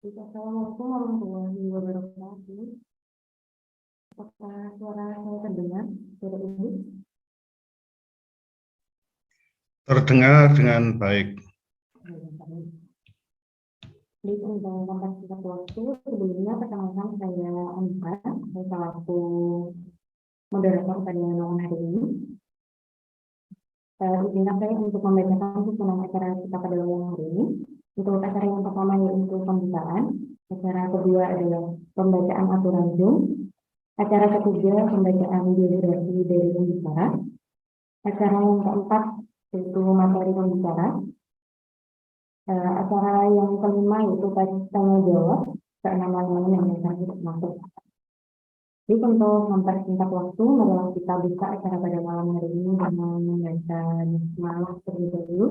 Assalamualaikum warahmatullahi wabarakatuh. Apakah suara saya terdengar, Bapak Ibu? Terdengar dengan baik. Di untuk mempersingkat waktu, sebelumnya perkenalkan saya Anissa, saya selaku moderator pada malam hari ini. Izinkan saya untuk membacakan susunan acara kita pada malam hari ini. Untuk acara yang pertama yaitu pembukaan, acara kedua adalah pembacaan aturan Zoom, acara ketiga pembacaan biografi dari pembicara, acara yang keempat yaitu materi pembicara, acara yang kelima yaitu tanya jawab, keenam lain yang tidak masuk. Jadi untuk mempersingkat waktu, marilah kita buka acara pada malam hari ini dengan membaca bismillah terlebih dahulu.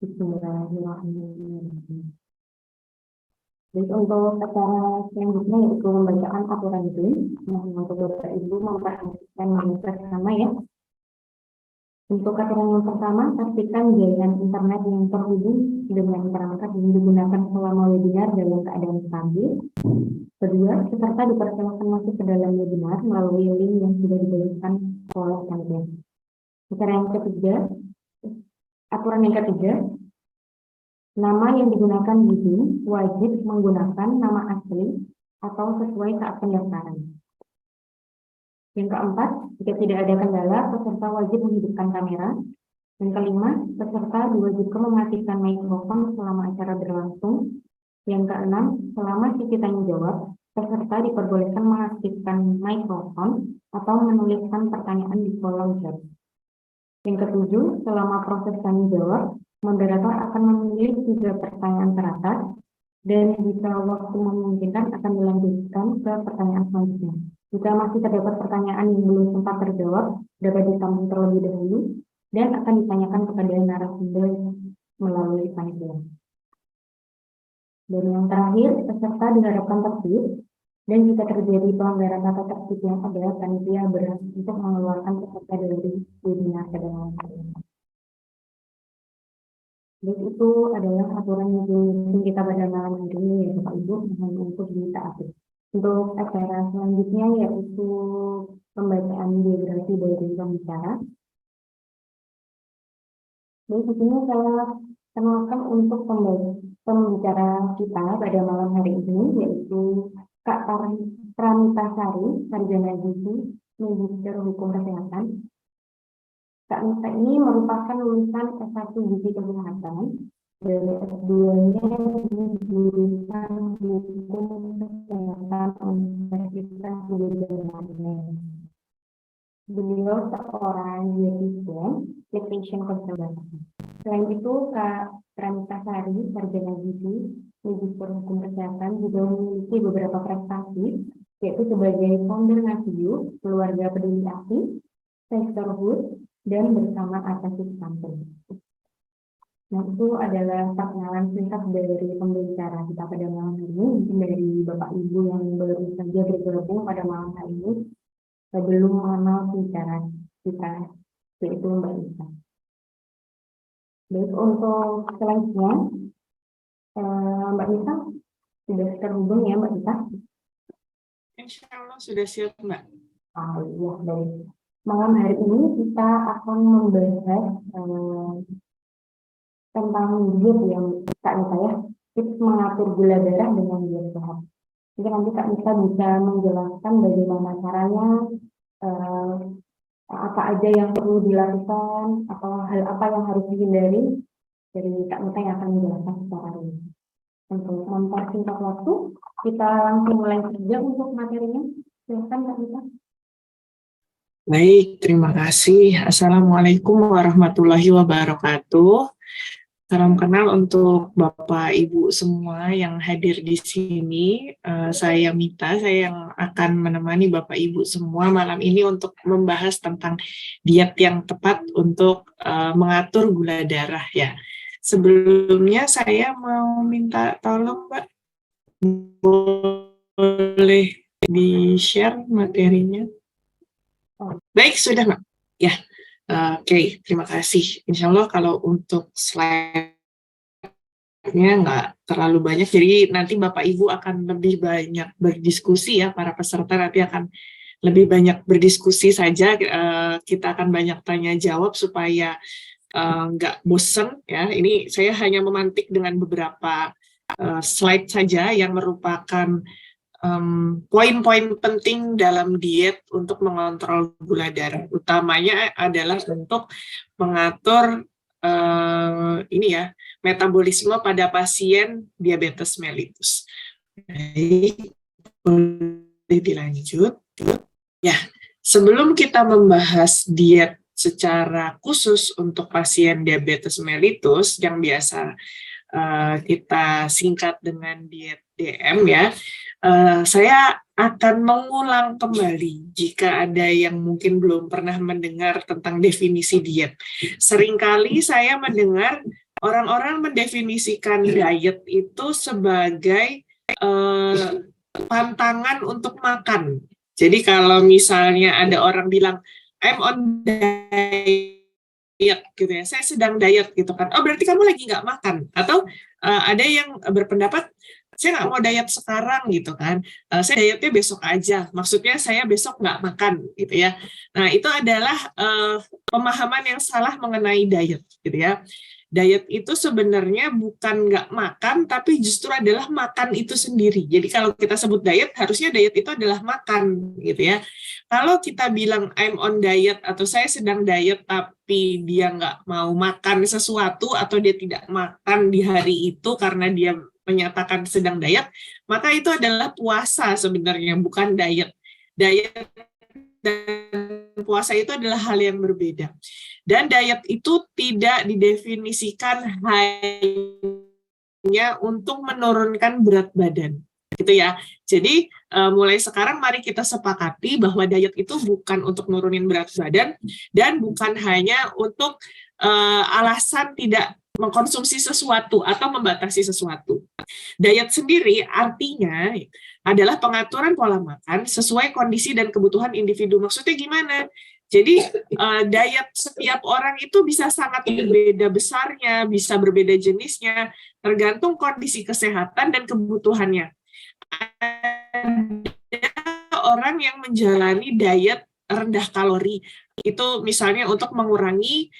Bismillahirrahmanirrahim. Jadi untuk acara selanjutnya yaitu pembacaan aturan Zoom. Nah, untuk Bapak Ibu memperhatikan mindset sama ya. Untuk aturan yang pertama, pastikan jaringan internet yang terhubung dengan perangkat yang digunakan selama webinar dalam keadaan stabil. Kedua, peserta dipersilakan masuk ke dalam webinar melalui link yang sudah diberikan oleh panitia. Aturan yang ketiga, nama yang digunakan di Zoom wajib menggunakan nama asli atau sesuai saat pendaftaran. Yang keempat, jika tidak ada kendala, peserta wajib menghidupkan kamera. Yang kelima, peserta diwajibkan mematikan mikrofon selama acara berlangsung. Yang keenam, selama sesi tanya jawab, peserta diperbolehkan mengaktifkan mikrofon atau menuliskan pertanyaan di kolom chat. Yang ketujuh, selama proses tanya jawab, moderator akan memilih 3 pertanyaan teratas dan jika waktu memungkinkan akan dilanjutkan ke pertanyaan selanjutnya. Jika masih terdapat pertanyaan yang belum sempat terjawab, dapat disambung terlebih dahulu dan akan ditanyakan kepada narasumber melalui panitia. Dan yang terakhir, peserta diharapkan tertib dan jika terjadi pelanggaran tata tertib yang ada, panitia berhak untuk mengeluarkan peserta dari webinar pada malam hari ini. Jadi itu adalah aturan yang kita pada malam hari ini ya Bapak Ibu, mohon untuk ditaati. Untuk acara selanjutnya yaitu pembacaan biografi dari pembicara. Jadi di sini saya kenalkan untuk pembicara kita pada malam hari ini yaitu Kak Pramita Sari, sarjana gizi, Magister Hukum Kesehatan. Kak Nita ini merupakan lulusan S1 Gizi Kesehatan dari S2-nya di jurusan Hukum Kesehatan Universitas Gajah. Beliau seorang dietitian, nutrition consultant. Selain itu, Kak Pramita Sari, sarjana gizi, Magister Hukum Kesehatan, juga memiliki beberapa prestasi, yaitu sebagai founder Nasiyu, Keluarga Peduli Asi, Sisterhood, dan bersama Atasik Camping. Nah, itu adalah perkenalan singkat dari pembicara kita pada malam hari ini. Mungkin dari Bapak Ibu yang baru saja bergabung pada malam hari ini, belum mengenal pembicara kita, yaitu Mbak Isa. Baik, untuk selanjutnya, Mbak Isa sudah terhubung ya Mbak Isa? Insya Allah sudah siap Mbak. Iya, baik. Malam hari ini kita akan membahas tentang diet yang Kak Nisa ya, tips mengatur gula darah dengan diet sehat. Jadi nanti Kak Nisa bisa menjelaskan bagaimana caranya, apa aja yang perlu dilakukan, atau hal apa yang harus dihindari dari Kak Nisa yang akan menjelaskan secara rinci. Untuk mempersingkat waktu, kita langsung mulai saja untuk materinya. Silakan Kak Nisa. Baik, terima kasih. Assalamualaikum warahmatullahi wabarakatuh. Salam kenal untuk Bapak Ibu semua yang hadir di sini. Saya Mita, saya yang akan menemani Bapak Ibu semua malam ini untuk membahas tentang diet yang tepat untuk mengatur gula darah ya. Sebelumnya saya mau minta tolong Mbak, boleh di-share materinya? Baik, sudah Mbak. Ya, oke, terima kasih. Insya Allah kalau untuk slide nggak terlalu banyak, jadi nanti Bapak Ibu akan lebih banyak berdiskusi ya, para peserta nanti akan lebih banyak berdiskusi saja, kita akan banyak tanya jawab supaya nggak bosen ya. Ini saya hanya memantik dengan beberapa slide saja yang merupakan poin-poin penting dalam diet untuk mengontrol gula darah. Utamanya adalah untuk mengatur ini ya, metabolisme pada pasien diabetes mellitus. Baik, boleh dilanjut. Ya, sebelum kita membahas diet secara khusus untuk pasien diabetes mellitus yang biasa kita singkat dengan diet DM ya, saya akan mengulang kembali jika ada yang mungkin belum pernah mendengar tentang definisi diet. Seringkali saya mendengar orang-orang mendefinisikan diet itu sebagai pantangan untuk makan. Jadi kalau misalnya ada orang bilang, I'm on diet gitu ya, saya sedang diet gitu kan, oh berarti kamu lagi nggak makan. Atau ada yang berpendapat, saya nggak mau diet sekarang gitu kan, saya dietnya besok aja, maksudnya saya besok nggak makan gitu ya. Nah itu adalah pemahaman yang salah mengenai diet gitu ya. Diet itu sebenarnya bukan nggak makan, tapi justru adalah makan itu sendiri. Jadi kalau kita sebut diet, harusnya diet itu adalah makan gitu ya. Kalau kita bilang I'm on diet atau saya sedang diet tapi dia nggak mau makan sesuatu atau dia tidak makan di hari itu karena dia menyatakan sedang diet, maka itu adalah puasa sebenarnya, bukan diet. Diet dan puasa itu adalah hal yang berbeda. Dan diet itu tidak didefinisikan hanya untuk menurunkan berat badan, gitu ya. Jadi mulai sekarang mari kita sepakati bahwa diet itu bukan untuk nurunin berat badan dan bukan hanya untuk alasan tidak mengkonsumsi sesuatu atau membatasi sesuatu. Diet sendiri artinya adalah pengaturan pola makan sesuai kondisi dan kebutuhan individu. Maksudnya gimana? Jadi diet setiap orang itu bisa sangat berbeda besarnya, bisa berbeda jenisnya, tergantung kondisi kesehatan dan kebutuhannya. Ada orang yang menjalani diet rendah kalori, itu misalnya untuk mengurangi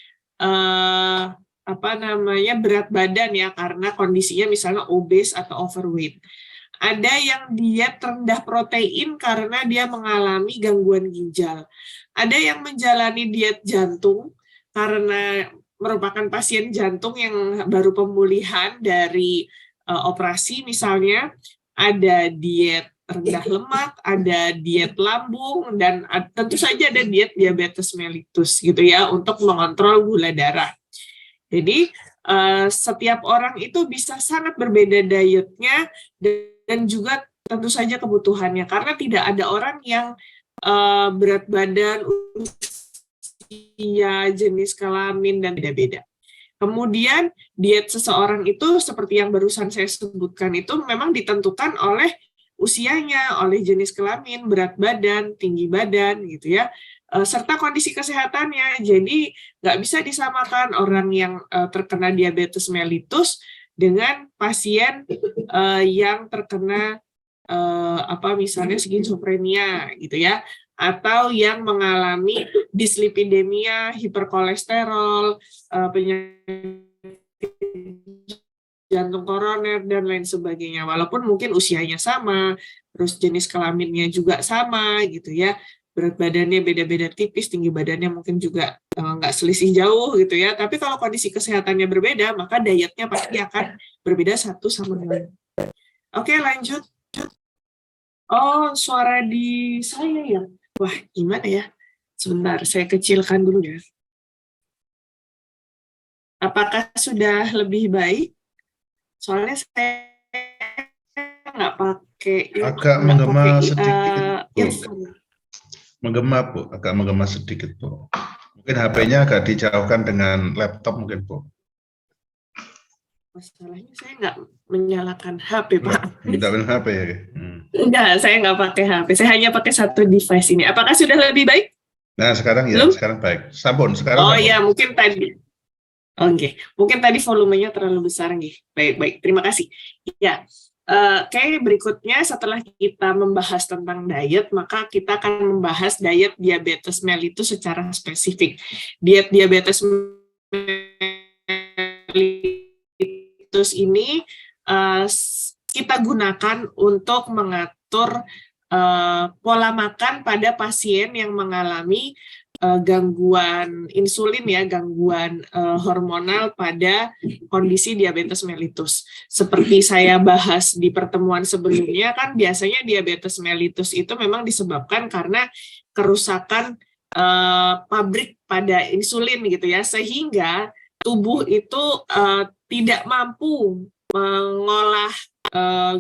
berat badan ya, karena kondisinya misalnya obes atau overweight. Ada yang diet rendah protein karena dia mengalami gangguan ginjal. Ada yang menjalani diet jantung karena merupakan pasien jantung yang baru pemulihan dari operasi misalnya. Ada diet rendah lemak, ada diet lambung, dan tentu saja ada diet diabetes mellitus gitu ya, untuk mengontrol gula darah. Jadi setiap orang itu bisa sangat berbeda dietnya dan juga tentu saja kebutuhannya, karena tidak ada orang yang berat badan, usia, jenis kelamin, dan beda-beda. Kemudian diet seseorang itu seperti yang barusan saya sebutkan itu memang ditentukan oleh usianya, oleh jenis kelamin, berat badan, tinggi badan gitu ya, serta kondisi kesehatannya. Jadi nggak bisa disamakan orang yang terkena diabetes mellitus dengan pasien yang terkena misalnya skizofrenia gitu ya, atau yang mengalami dislipidemia, hiperkolesterol, penyakit jantung koroner dan lain sebagainya. Walaupun mungkin usianya sama, terus jenis kelaminnya juga sama gitu ya, berat badannya beda-beda tipis, tinggi badannya mungkin juga nggak selisih jauh gitu ya. Tapi kalau kondisi kesehatannya berbeda, maka dietnya pasti akan berbeda satu sama lain. Oke, lanjut. Oh, suara di saya ya. Wah, gimana ya? Sebentar, saya kecilkan dulu ya. Apakah sudah lebih baik? Soalnya saya nggak pakai. Agak menggema sedikit, Bu. earphone. Menggema, Bu. Agak menggema sedikit, Bu. Mungkin HP-nya agak dijauhkan dengan laptop mungkin, Bu. Masalahnya saya nggak menyalakan HP, Pak. Tidak main HP ya? Enggak, saya nggak pakai HP. Saya hanya pakai satu device ini. Apakah sudah lebih baik? Nah, sekarang ya, Belum? sekarang baik. Sampun, sekarang. Oh sampun. iya, mungkin tadi. Oke, mungkin tadi volumenya terlalu besar nih. Baik, terima kasih. Ya, Oke, berikutnya setelah kita membahas tentang diet, maka kita akan membahas diet diabetes mellitus secara spesifik. Diet diabetes mellitus ini kita gunakan untuk mengatur pola makan pada pasien yang mengalami gangguan insulin ya, gangguan hormonal pada kondisi diabetes mellitus. Seperti saya bahas di pertemuan sebelumnya kan biasanya diabetes mellitus itu memang disebabkan karena kerusakan pabrik pada insulin gitu ya, sehingga tubuh itu tidak mampu mengolah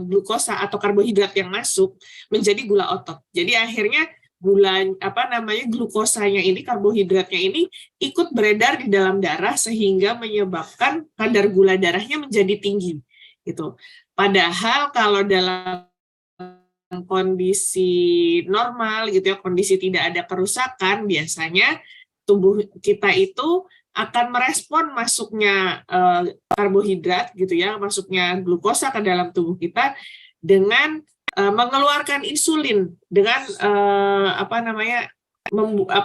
glukosa atau karbohidrat yang masuk menjadi gula otot. Jadi akhirnya glukosanya ini, karbohidratnya ini ikut beredar di dalam darah sehingga menyebabkan kadar gula darahnya menjadi tinggi gitu. Padahal kalau dalam kondisi normal gitu ya, kondisi tidak ada kerusakan, biasanya tubuh kita itu akan merespon masuknya karbohidrat gitu ya, masuknya glukosa ke dalam tubuh kita dengan mengeluarkan insulin dengan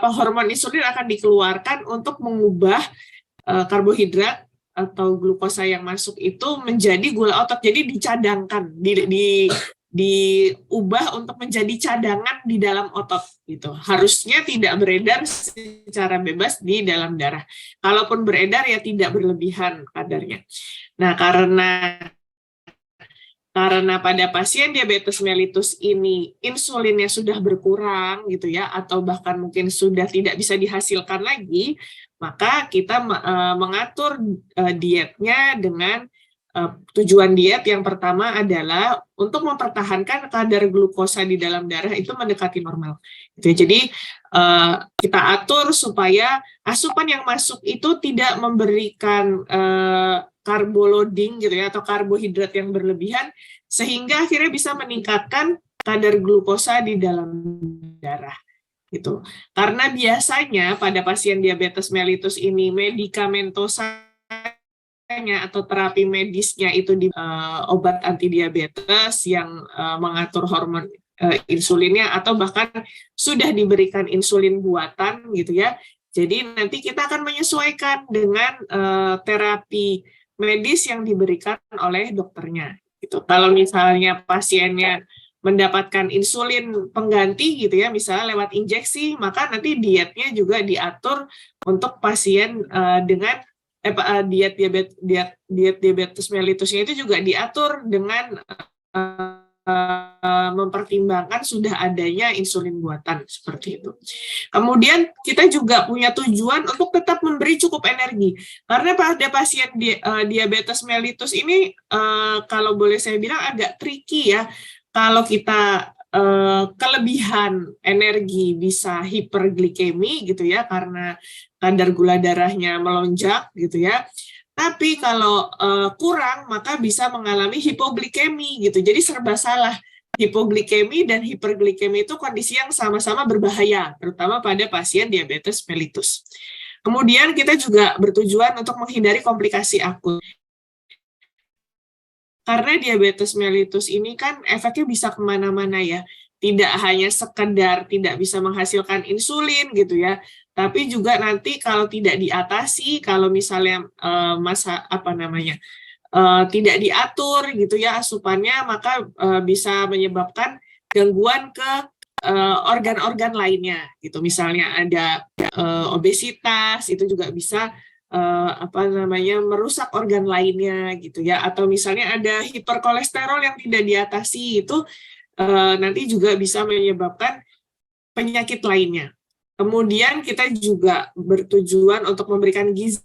hormon insulin akan dikeluarkan untuk mengubah karbohidrat atau glukosa yang masuk itu menjadi gula otot. Jadi dicadangkan, diubah untuk menjadi cadangan di dalam otot gitu. Harusnya tidak beredar secara bebas di dalam darah. Kalaupun beredar ya tidak berlebihan kadarnya. Nah, karena pada pasien diabetes mellitus ini insulinnya sudah berkurang gitu ya, atau bahkan mungkin sudah tidak bisa dihasilkan lagi, maka kita mengatur dietnya dengan tujuan diet yang pertama adalah untuk mempertahankan kadar glukosa di dalam darah itu mendekati normal. Jadi kita atur supaya asupan yang masuk itu tidak memberikan loading gitu ya, atau karbohidrat yang berlebihan, sehingga akhirnya bisa meningkatkan kadar glukosa di dalam darah gitu. Karena biasanya pada pasien diabetes mellitus ini medikamentosanya atau terapi medisnya itu di obat antidiabetes yang mengatur hormon insulinnya, atau bahkan sudah diberikan insulin buatan gitu ya. Jadi nanti kita akan menyesuaikan dengan terapi medis yang diberikan oleh dokternya. Gitu. Kalau misalnya pasiennya mendapatkan insulin pengganti gitu ya, misalnya lewat injeksi, maka nanti dietnya juga diatur untuk pasien dengan diet diabetes mellitusnya itu juga diatur dengan mempertimbangkan sudah adanya insulin buatan seperti itu. Kemudian kita juga punya tujuan untuk tetap memberi cukup energi, karena pada pasien diabetes mellitus ini kalau boleh saya bilang agak tricky ya. Kalau kita kelebihan energi bisa hiperglikemi gitu ya, karena kadar gula darahnya melonjak gitu ya. Tapi kalau kurang, maka bisa mengalami hipoglikemi gitu. Jadi serba salah. Hipoglikemi dan hiperglikemi itu kondisi yang sama-sama berbahaya, terutama pada pasien diabetes mellitus. Kemudian kita juga bertujuan untuk menghindari komplikasi akut. Karena diabetes mellitus ini kan efeknya bisa kemana-mana ya. Tidak hanya sekedar tidak bisa menghasilkan insulin gitu ya, tapi juga nanti kalau tidak diatasi, kalau misalnya tidak diatur gitu ya asupannya, maka bisa menyebabkan gangguan ke organ-organ lainnya gitu. Misalnya ada obesitas, itu juga bisa merusak organ lainnya gitu ya, atau misalnya ada hiperkolesterol yang tidak diatasi, itu nanti juga bisa menyebabkan penyakit lainnya. Kemudian kita juga bertujuan untuk memberikan gizi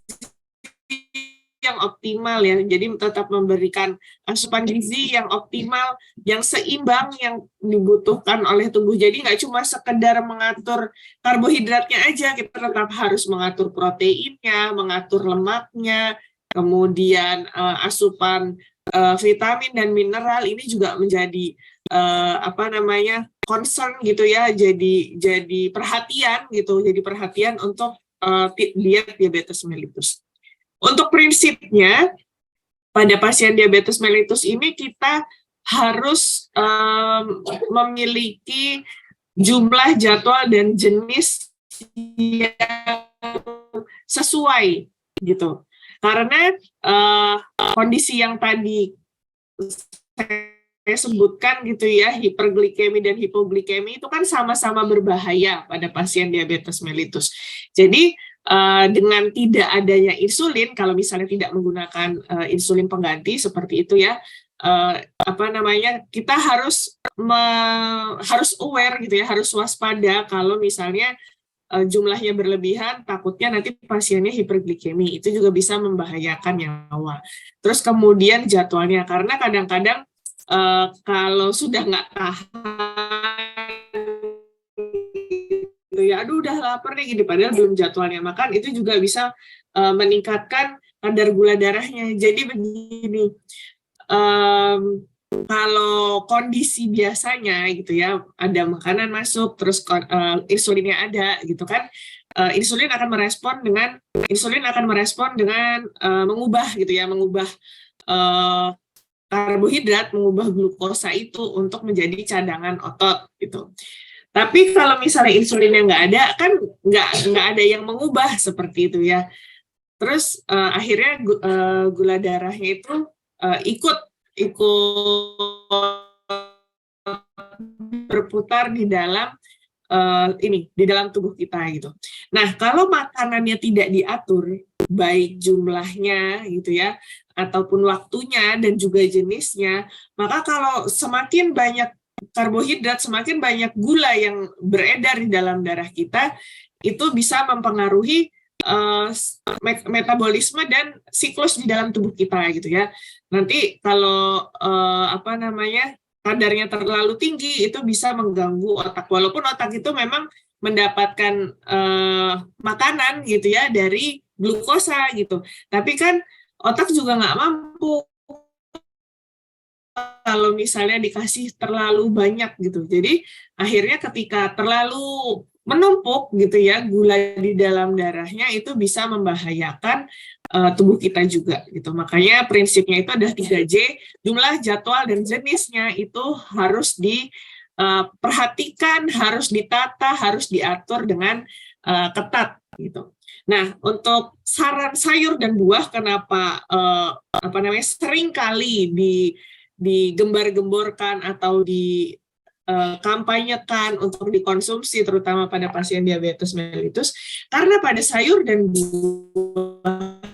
yang optimal ya, jadi tetap memberikan asupan gizi yang optimal, yang seimbang, yang dibutuhkan oleh tubuh. Jadi nggak cuma sekedar mengatur karbohidratnya aja, kita tetap harus mengatur proteinnya, mengatur lemaknya, kemudian asupan vitamin dan mineral ini juga menjadi concern gitu ya, jadi perhatian gitu, jadi perhatian untuk diet diabetes mellitus. Untuk prinsipnya, pada pasien diabetes mellitus ini kita harus memiliki jumlah, jadwal, dan jenis yang sesuai gitu. Karena kondisi yang tadi saya sebutkan gitu ya, hiperglikemi dan hipoglikemi itu kan sama-sama berbahaya pada pasien diabetes mellitus. Jadi dengan tidak adanya insulin, kalau misalnya tidak menggunakan insulin pengganti seperti itu ya, kita harus aware gitu ya, harus waspada kalau misalnya jumlahnya berlebihan, takutnya nanti pasiennya hiperglikemi, itu juga bisa membahayakan nyawa. Terus kemudian jadwalnya, karena kadang-kadang kalau sudah nggak tahan, ya aduh udah lapar nih gini, padahal belum jadwalnya makan, itu juga bisa meningkatkan kadar gula darahnya. Jadi begini, kalau kondisi biasanya gitu ya, ada makanan masuk terus insulinnya ada gitu kan, insulin akan merespon dengan mengubah gitu ya, mengubah karbohidrat, mengubah glukosa itu untuk menjadi cadangan otot gitu. Tapi kalau misalnya insulinnya nggak ada, kan nggak ada yang mengubah seperti itu ya. Terus akhirnya gula darahnya itu ikut berputar di dalam di dalam tubuh kita gitu. Nah, kalau makanannya tidak diatur, baik jumlahnya gitu ya, ataupun waktunya dan juga jenisnya, maka kalau semakin banyak karbohidrat, semakin banyak gula yang beredar di dalam darah kita, itu bisa mempengaruhi metabolisme dan siklus di dalam tubuh kita gitu ya. Nanti kalau kadarnya terlalu tinggi, itu bisa mengganggu otak, walaupun otak itu memang mendapatkan makanan gitu ya dari glukosa gitu, tapi kan otak juga nggak mampu kalau misalnya dikasih terlalu banyak gitu. Jadi akhirnya ketika terlalu menumpuk gitu ya gula di dalam darahnya, itu bisa membahayakan tubuh kita juga gitu. Makanya prinsipnya itu adalah 3J, jumlah, jadwal, dan jenisnya itu harus diperhatikan, harus ditata, harus diatur dengan ketat gitu. Nah, untuk saran sayur dan buah, kenapa sering kali digembar-gemborkan atau dikampanyekan untuk dikonsumsi, terutama pada pasien diabetes mellitus, karena pada sayur dan buah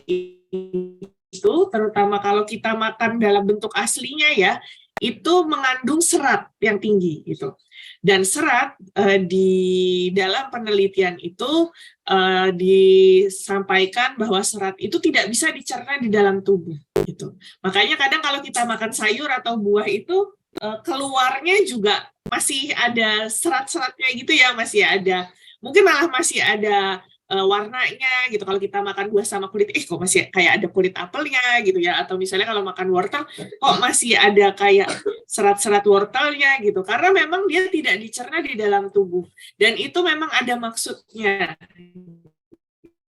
itu, terutama kalau kita makan dalam bentuk aslinya ya, itu mengandung serat yang tinggi gitu. Dan serat di dalam penelitian itu disampaikan bahwa serat itu tidak bisa dicerna di dalam tubuh gitu. Makanya kadang kalau kita makan sayur atau buah itu keluarnya juga masih ada serat-seratnya gitu ya, masih ada, mungkin malah masih ada warnanya gitu. Kalau kita makan buah sama kulit, kok masih kayak ada kulit apelnya gitu ya, atau misalnya kalau makan wortel, kok masih ada kayak serat-serat wortelnya gitu, karena memang dia tidak dicerna di dalam tubuh, dan itu memang ada maksudnya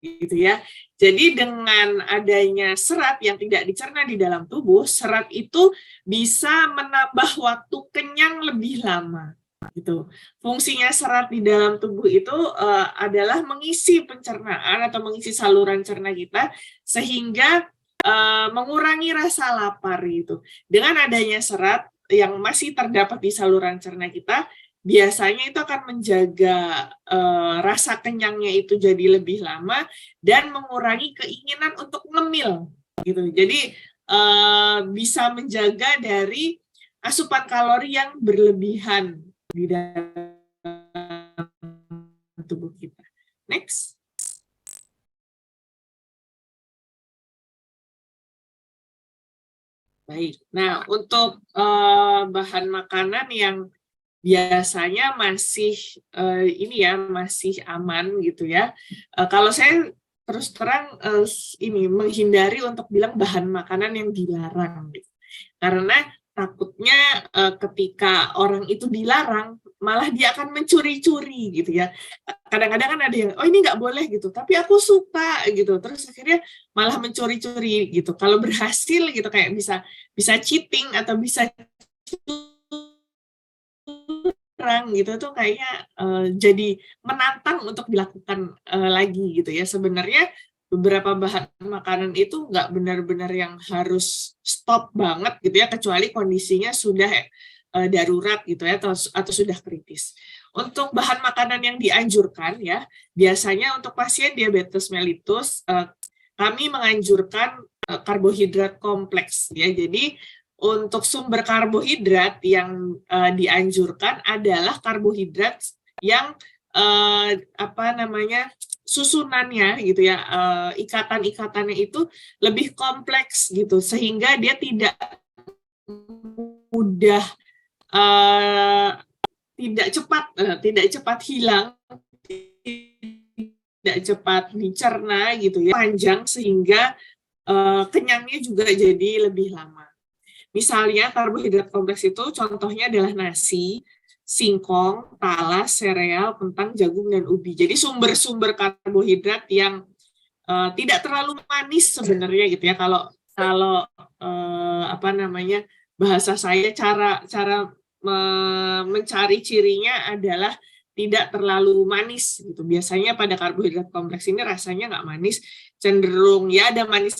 gitu ya. Jadi dengan adanya serat yang tidak dicerna di dalam tubuh, serat itu bisa menambah waktu kenyang lebih lama gitu. Fungsinya serat di dalam tubuh itu adalah mengisi pencernaan atau mengisi saluran cerna kita, sehingga mengurangi rasa lapar gitu. Dengan adanya serat yang masih terdapat di saluran cerna kita, biasanya itu akan menjaga rasa kenyangnya itu jadi lebih lama dan mengurangi keinginan untuk ngemil gitu. Jadi bisa menjaga dari asupan kalori yang berlebihan di dalam tubuh kita. Next. Baik. Nah, untuk bahan makanan yang biasanya masih masih aman gitu ya. Kalau saya terus terang menghindari untuk bilang bahan makanan yang dilarang gitu. Karena takutnya ketika orang itu dilarang, malah dia akan mencuri-curi gitu ya. kadang-kadang kan ada yang, oh ini nggak boleh gitu, tapi aku suka gitu, terus akhirnya malah mencuri-curi gitu. Kalau berhasil gitu kayak bisa cheating atau bisa curang gitu tuh kayaknya jadi menantang untuk dilakukan lagi gitu ya. Sebenarnya beberapa bahan makanan itu nggak benar-benar yang harus stop banget gitu ya, kecuali kondisinya sudah darurat gitu ya, atau sudah kritis. Untuk bahan makanan yang dianjurkan ya, biasanya untuk pasien diabetes mellitus kami menganjurkan karbohidrat kompleks ya. Jadi untuk sumber karbohidrat yang dianjurkan adalah karbohidrat yang susunannya gitu ya, ikatan-ikatannya itu lebih kompleks gitu, sehingga dia tidak mudah tidak cepat hilang, tidak cepat dicerna gitu ya, panjang sehingga kenyangnya juga jadi lebih lama. Misalnya karbohidrat kompleks itu contohnya adalah nasi, singkong, talas, sereal, kentang, jagung, dan ubi. Jadi sumber-sumber karbohidrat yang tidak terlalu manis sebenarnya gitu ya. Kalau bahasa saya cara mencari cirinya adalah tidak terlalu manis gitu. Biasanya pada karbohidrat kompleks ini rasanya nggak manis, cenderung ya ada manisnya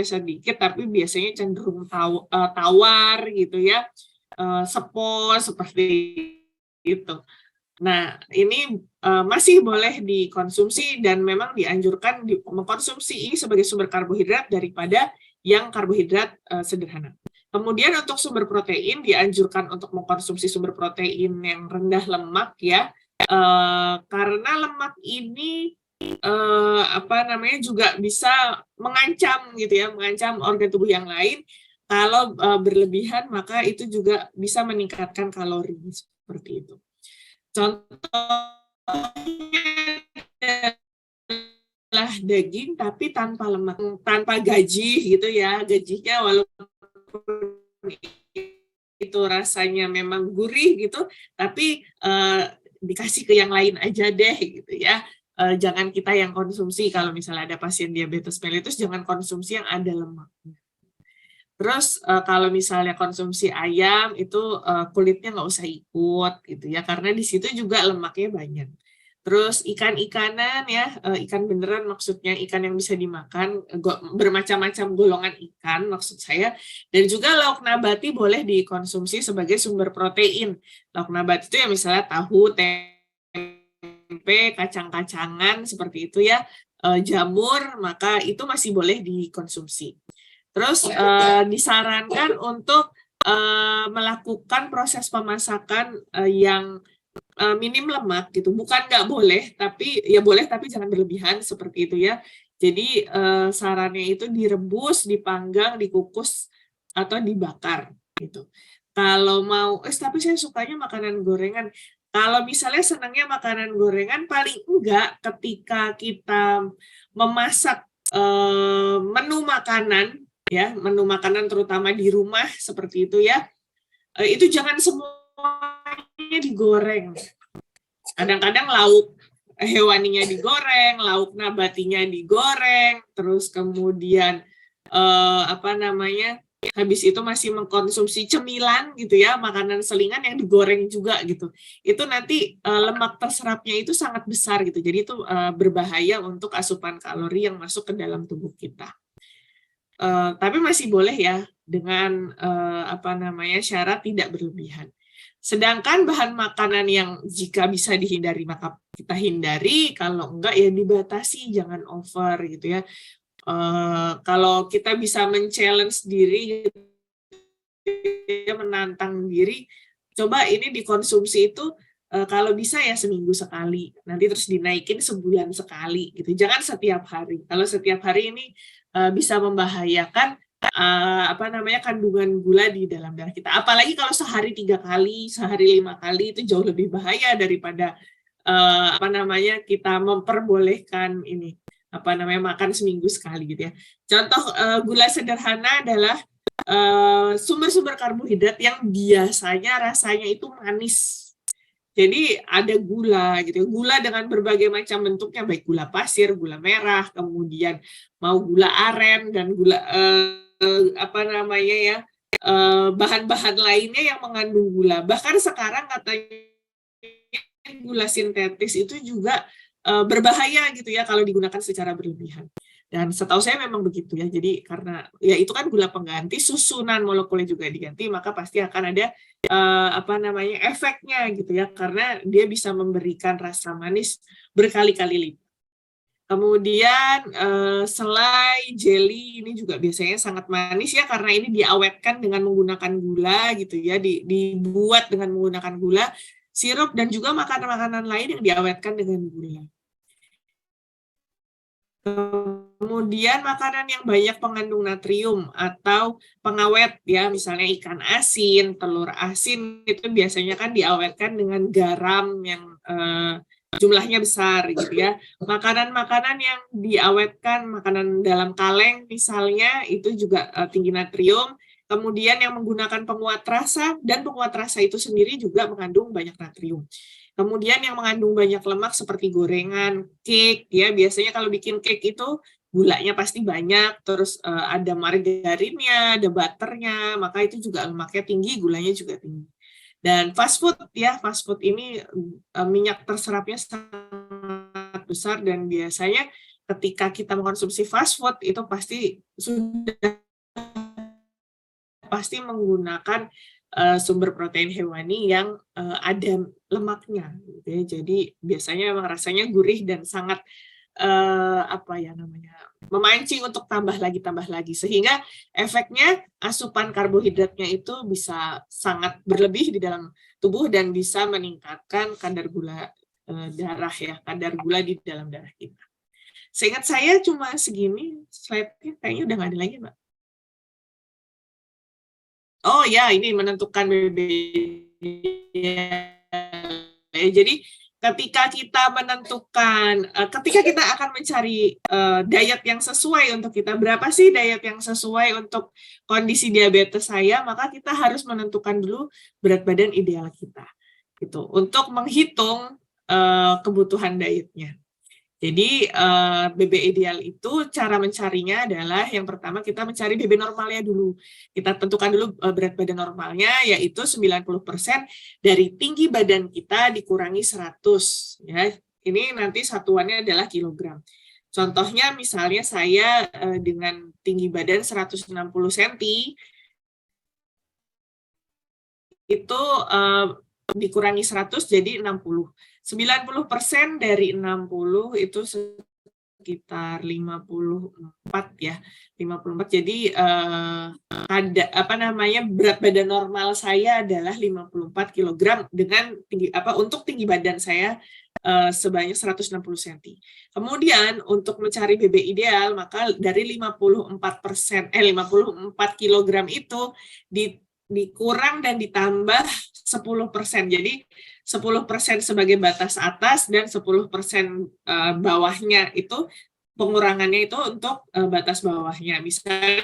sedikit, tapi biasanya cenderung tawar gitu ya, sepol seperti itu. Nah, ini masih boleh dikonsumsi dan memang dianjurkan mengkonsumsi ini sebagai sumber karbohidrat daripada yang karbohidrat sederhana. Kemudian untuk sumber protein dianjurkan untuk mengkonsumsi sumber protein yang rendah lemak ya, karena lemak ini juga bisa mengancam gitu ya, mengancam organ tubuh yang lain. Kalau berlebihan maka itu juga bisa meningkatkan kalori seperti itu. Contohnya adalah daging tapi tanpa lemak, tanpa gaji gitu ya. Gajinya walaupun itu rasanya memang gurih gitu, tapi dikasih ke yang lain aja deh gitu ya. Jangan kita yang konsumsi, kalau misalnya ada pasien diabetes mellitus jangan konsumsi yang ada lemaknya. Terus kalau misalnya konsumsi ayam itu kulitnya nggak usah ikut gitu ya, karena di situ juga lemaknya banyak. Terus ikan-ikanan ya, ikan beneran maksudnya ikan yang bisa dimakan, bermacam-macam golongan ikan maksud saya, dan juga lauk nabati boleh dikonsumsi sebagai sumber protein. Lauk nabati itu ya misalnya tahu, tempe, kacang-kacangan seperti itu ya, jamur, maka itu masih boleh dikonsumsi. Terus disarankan untuk melakukan proses pemasakan yang minim lemak gitu, bukan nggak boleh, tapi ya boleh tapi jangan berlebihan seperti itu ya. Jadi sarannya itu direbus, dipanggang, dikukus atau dibakar gitu. Kalau mau, tapi saya sukanya makanan gorengan. Kalau misalnya senangnya makanan gorengan, paling enggak ketika kita memasak menu makanan ya, menu makanan terutama di rumah seperti itu ya, itu jangan semuanya digoreng. Kadang-kadang lauk hewaninya digoreng, lauk nabatinya digoreng, terus kemudian habis itu masih mengkonsumsi cemilan gitu ya, makanan selingan yang digoreng juga gitu. Itu nanti lemak terserapnya itu sangat besar gitu. Jadi itu berbahaya untuk asupan kalori yang masuk ke dalam tubuh kita. Tapi masih boleh ya dengan syarat tidak berlebihan. Sedangkan bahan makanan yang jika bisa dihindari maka kita hindari, kalau enggak ya dibatasi, jangan over gitu ya. Kalau kita bisa men-challenge diri, menantang diri, coba ini dikonsumsi itu kalau bisa ya seminggu sekali, nanti terus dinaikin sebulan sekali gitu. Jangan setiap hari. Kalau setiap hari ini bisa membahayakan kandungan gula di dalam darah kita. Apalagi kalau sehari 3 kali, sehari 5 kali, itu jauh lebih bahaya daripada kita memperbolehkan ini makan seminggu sekali gitu ya. Contoh gula sederhana adalah sumber-sumber karbohidrat yang biasanya rasanya itu manis. Jadi ada gula gitu. Gula dengan berbagai macam bentuknya, baik gula pasir, gula merah, kemudian mau gula aren dan gula bahan-bahan lainnya yang mengandung gula. Bahkan sekarang katanya gula sintetis itu juga berbahaya gitu ya kalau digunakan secara berlebihan. Dan setahu saya memang begitu ya. Jadi karena ya itu kan gula pengganti, susunan molekulnya juga diganti, maka pasti akan ada efeknya gitu ya, karena dia bisa memberikan rasa manis berkali-kali lipat. Kemudian selai, jelly ini juga biasanya sangat manis ya, karena ini diawetkan dengan menggunakan gula gitu ya, dibuat dengan menggunakan gula, sirup, dan juga makanan-makanan lain yang diawetkan dengan gula. Kemudian makanan yang banyak pengandung natrium atau pengawet ya, misalnya ikan asin, telur asin, itu biasanya kan diawetkan dengan garam yang jumlahnya besar gitu ya. Makanan-makanan yang diawetkan, makanan dalam kaleng misalnya, itu juga tinggi natrium. Kemudian yang menggunakan penguat rasa, dan penguat rasa itu sendiri juga mengandung banyak natrium. Kemudian yang mengandung banyak lemak seperti gorengan, cake ya, biasanya kalau bikin cake itu gulanya pasti banyak, terus ada margarinnya, ada butternya, maka itu juga lemaknya tinggi, gulanya juga tinggi. Dan fast food ya, fast food ini minyak terserapnya sangat besar, dan biasanya ketika kita mengkonsumsi fast food itu pasti menggunakan sumber protein hewani yang ada lemaknya gitu ya. Jadi biasanya memang rasanya gurih dan sangat memancing untuk tambah lagi, sehingga efeknya asupan karbohidratnya itu bisa sangat berlebih di dalam tubuh dan bisa meningkatkan kadar gula darah ya, kadar gula di dalam darah kita. Seingat saya cuma segini slide-nya, kayaknya udah nggak ada lagi, Mbak. Oh ya, ini menentukan jadi ketika kita akan mencari diet yang sesuai untuk kita, berapa sih diet yang sesuai untuk kondisi diabetes saya, maka kita harus menentukan dulu berat badan ideal kita, gitu, untuk menghitung kebutuhan dietnya. Jadi BB ideal itu cara mencarinya adalah yang pertama kita mencari BB normalnya dulu. Kita tentukan dulu berat badan normalnya, yaitu 90% dari tinggi badan kita dikurangi 100. Ya. Ini nanti satuannya adalah kilogram. Contohnya misalnya saya dengan tinggi badan 160 cm, itu dikurangi 100 jadi 60. 90% dari 60 itu sekitar 54 ya. 54. Jadi berat badan normal saya adalah 54 kg dengan untuk tinggi badan saya sebanyak 160 cm. Kemudian untuk mencari BB ideal, maka dari 54 kg itu dikurang dan ditambah 10%. Jadi 10% sebagai batas atas dan 10% bawahnya itu pengurangannya itu untuk batas bawahnya. Misalnya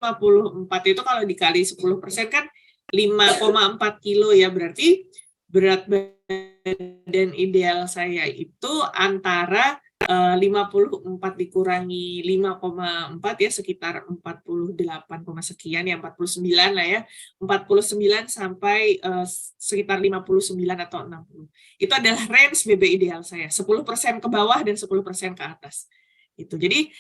54 itu kalau dikali 10% kan 5,4 kilo ya, berarti berat badan ideal saya itu antara 54 dikurangi 5,4 ya sekitar 48, sekian ya, 49 lah ya, 49 sampai sekitar 59 atau 60. Itu adalah range BB ideal saya, 10% ke bawah dan 10% ke atas. Itu. Jadi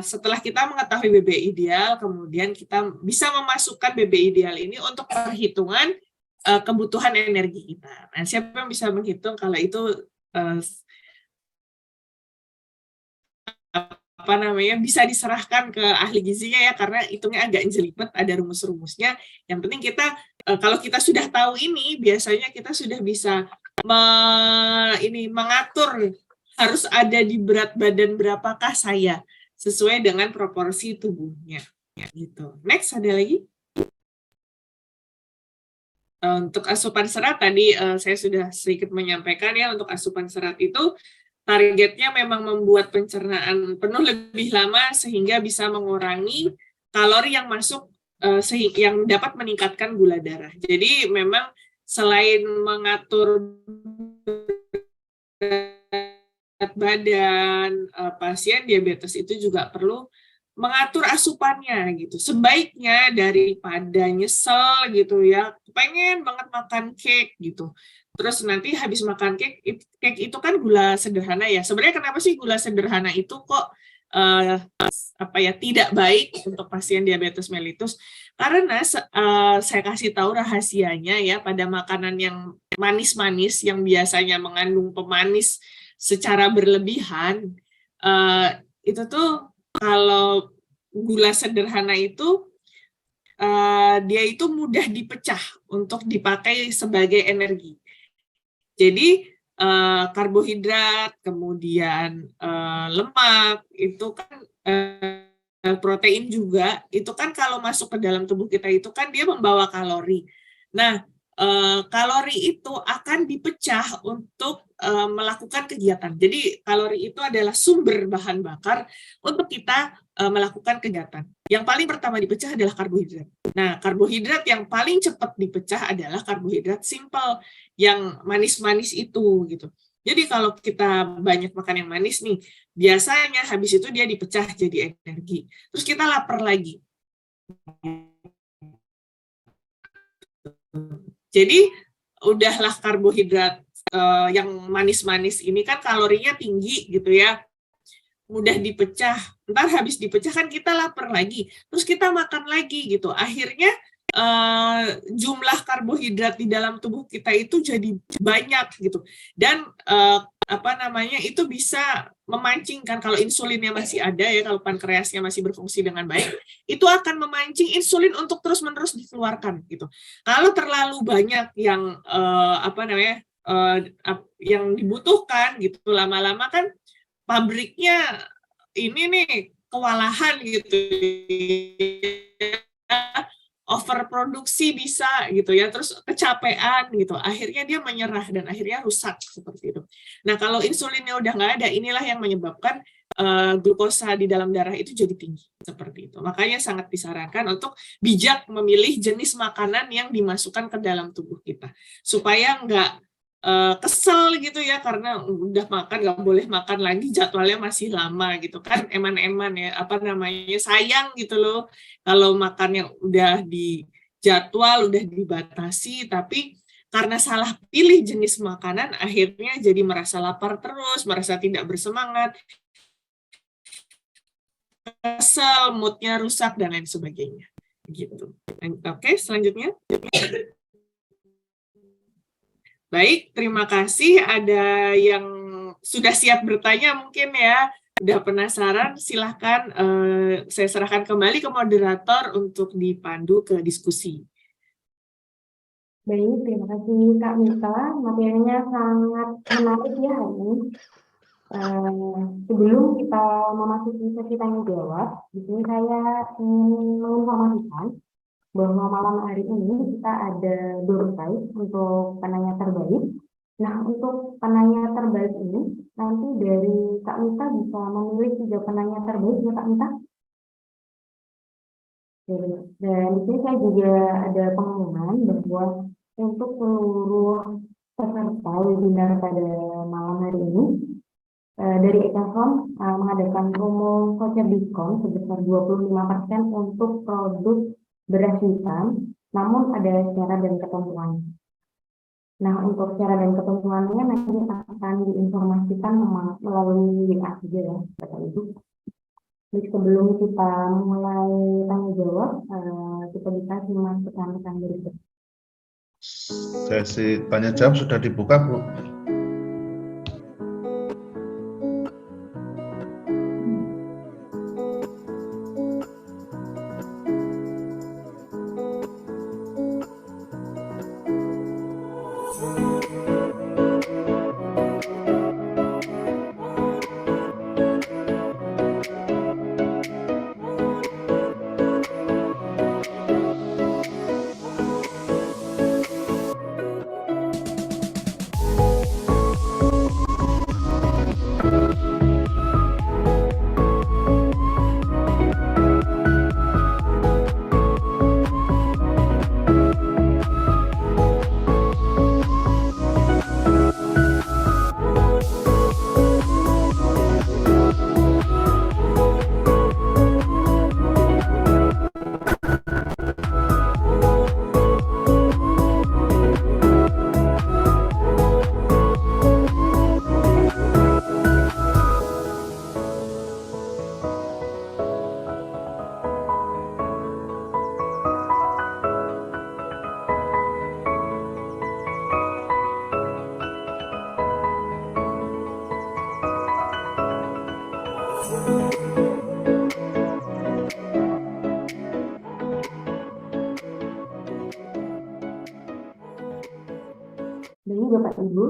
setelah kita mengetahui BB ideal, kemudian kita bisa memasukkan BB ideal ini untuk perhitungan kebutuhan energi kita. Nah, siapa yang bisa menghitung kalau itu bisa diserahkan ke ahli gizinya ya, karena hitungnya agak jelibet, ada rumus-rumusnya. Yang penting kita kalau kita sudah tahu ini, biasanya kita sudah bisa mengatur harus ada di berat badan berapakah saya sesuai dengan proporsi tubuhnya. Gitu. Next, ada lagi? Untuk asupan serat tadi saya sudah sedikit menyampaikan ya, untuk asupan serat itu targetnya memang membuat pencernaan penuh lebih lama sehingga bisa mengurangi kalori yang masuk yang dapat meningkatkan gula darah. Jadi memang selain mengatur berat badan, pasien diabetes itu juga perlu mengatur asupannya gitu. Sebaiknya daripada nyesel gitu ya, pengen banget makan cake gitu. Terus nanti habis makan cake itu kan gula sederhana ya. Sebenarnya kenapa sih gula sederhana itu kok tidak baik untuk pasien diabetes mellitus? Karena saya kasih tahu rahasianya ya, pada makanan yang manis-manis yang biasanya mengandung pemanis secara berlebihan, itu tuh kalau gula sederhana itu dia itu mudah dipecah untuk dipakai sebagai energi. Jadi karbohidrat, kemudian lemak, itu kan protein juga, itu kan kalau masuk ke dalam tubuh kita itu kan dia membawa kalori. Nah, kalori itu akan dipecah untuk melakukan kegiatan. Jadi kalori itu adalah sumber bahan bakar untuk kita melakukan kegiatan. Yang paling pertama dipecah adalah karbohidrat. Nah, karbohidrat yang paling cepat dipecah adalah karbohidrat simple, yang manis-manis itu gitu. Jadi kalau kita banyak makan yang manis nih, biasanya habis itu dia dipecah jadi energi. Terus kita lapar lagi. Jadi udahlah karbohidrat yang manis-manis ini kan kalorinya tinggi gitu ya, mudah dipecah. Ntar habis dipecah kan kita lapar lagi, terus kita makan lagi gitu. Akhirnya jumlah karbohidrat di dalam tubuh kita itu jadi banyak gitu. Dan itu bisa memancingkan, kalau insulinnya masih ada ya, kalau pankreasnya masih berfungsi dengan baik, itu akan memancing insulin untuk terus-menerus dikeluarkan gitu. Kalau terlalu banyak yang yang dibutuhkan gitu, lama-lama kan pabriknya ini nih kewalahan gitu, overproduksi bisa gitu ya, terus kecapean gitu, akhirnya dia menyerah dan akhirnya rusak seperti itu. Nah, kalau insulinnya udah nggak ada, inilah yang menyebabkan glukosa di dalam darah itu jadi tinggi seperti itu. Makanya sangat disarankan untuk bijak memilih jenis makanan yang dimasukkan ke dalam tubuh kita supaya nggak kesel gitu ya, karena udah makan nggak boleh makan lagi, jadwalnya masih lama gitu kan, eman-eman ya, sayang gitu loh kalau makannya udah di jadwal, udah dibatasi, tapi karena salah pilih jenis makanan akhirnya jadi merasa lapar terus, merasa tidak bersemangat, kesel, moodnya rusak dan lain sebagainya gitu. Oke, selanjutnya. Baik, terima kasih. Ada yang sudah siap bertanya mungkin ya, udah penasaran, silahkan saya serahkan kembali ke moderator untuk dipandu ke diskusi. Baik, terima kasih Kak Mita. Materinya sangat menarik ya hari ini. Sebelum kita memasuki sesi tanya jawab, di sini saya ingin menginformasikan bahwa malam hari ini kita ada door prize untuk penanya terbaik. Nah, untuk penanya terbaik ini, nanti dari Kak Mita bisa memilih 3 penanya terbaik ya Kak Mita. Dan di sini saya juga ada pengumuman bahwa untuk seluruh peserta webinar pada malam hari ini, dari Ekason mengadakan promo voucher diskon sebesar 25% untuk produk beras hitam, namun ada syarat dan ketentuan. Nah, untuk syarat dan ketentuannya nanti akan diinformasikan melalui WA saja ya, Bapak Ibu. Jadi sebelum kita mulai tanya jawab, kita bisa simak pesan-pesan berikut. Sesi tanya jawab sudah dibuka, Bu. Bapak Ibu,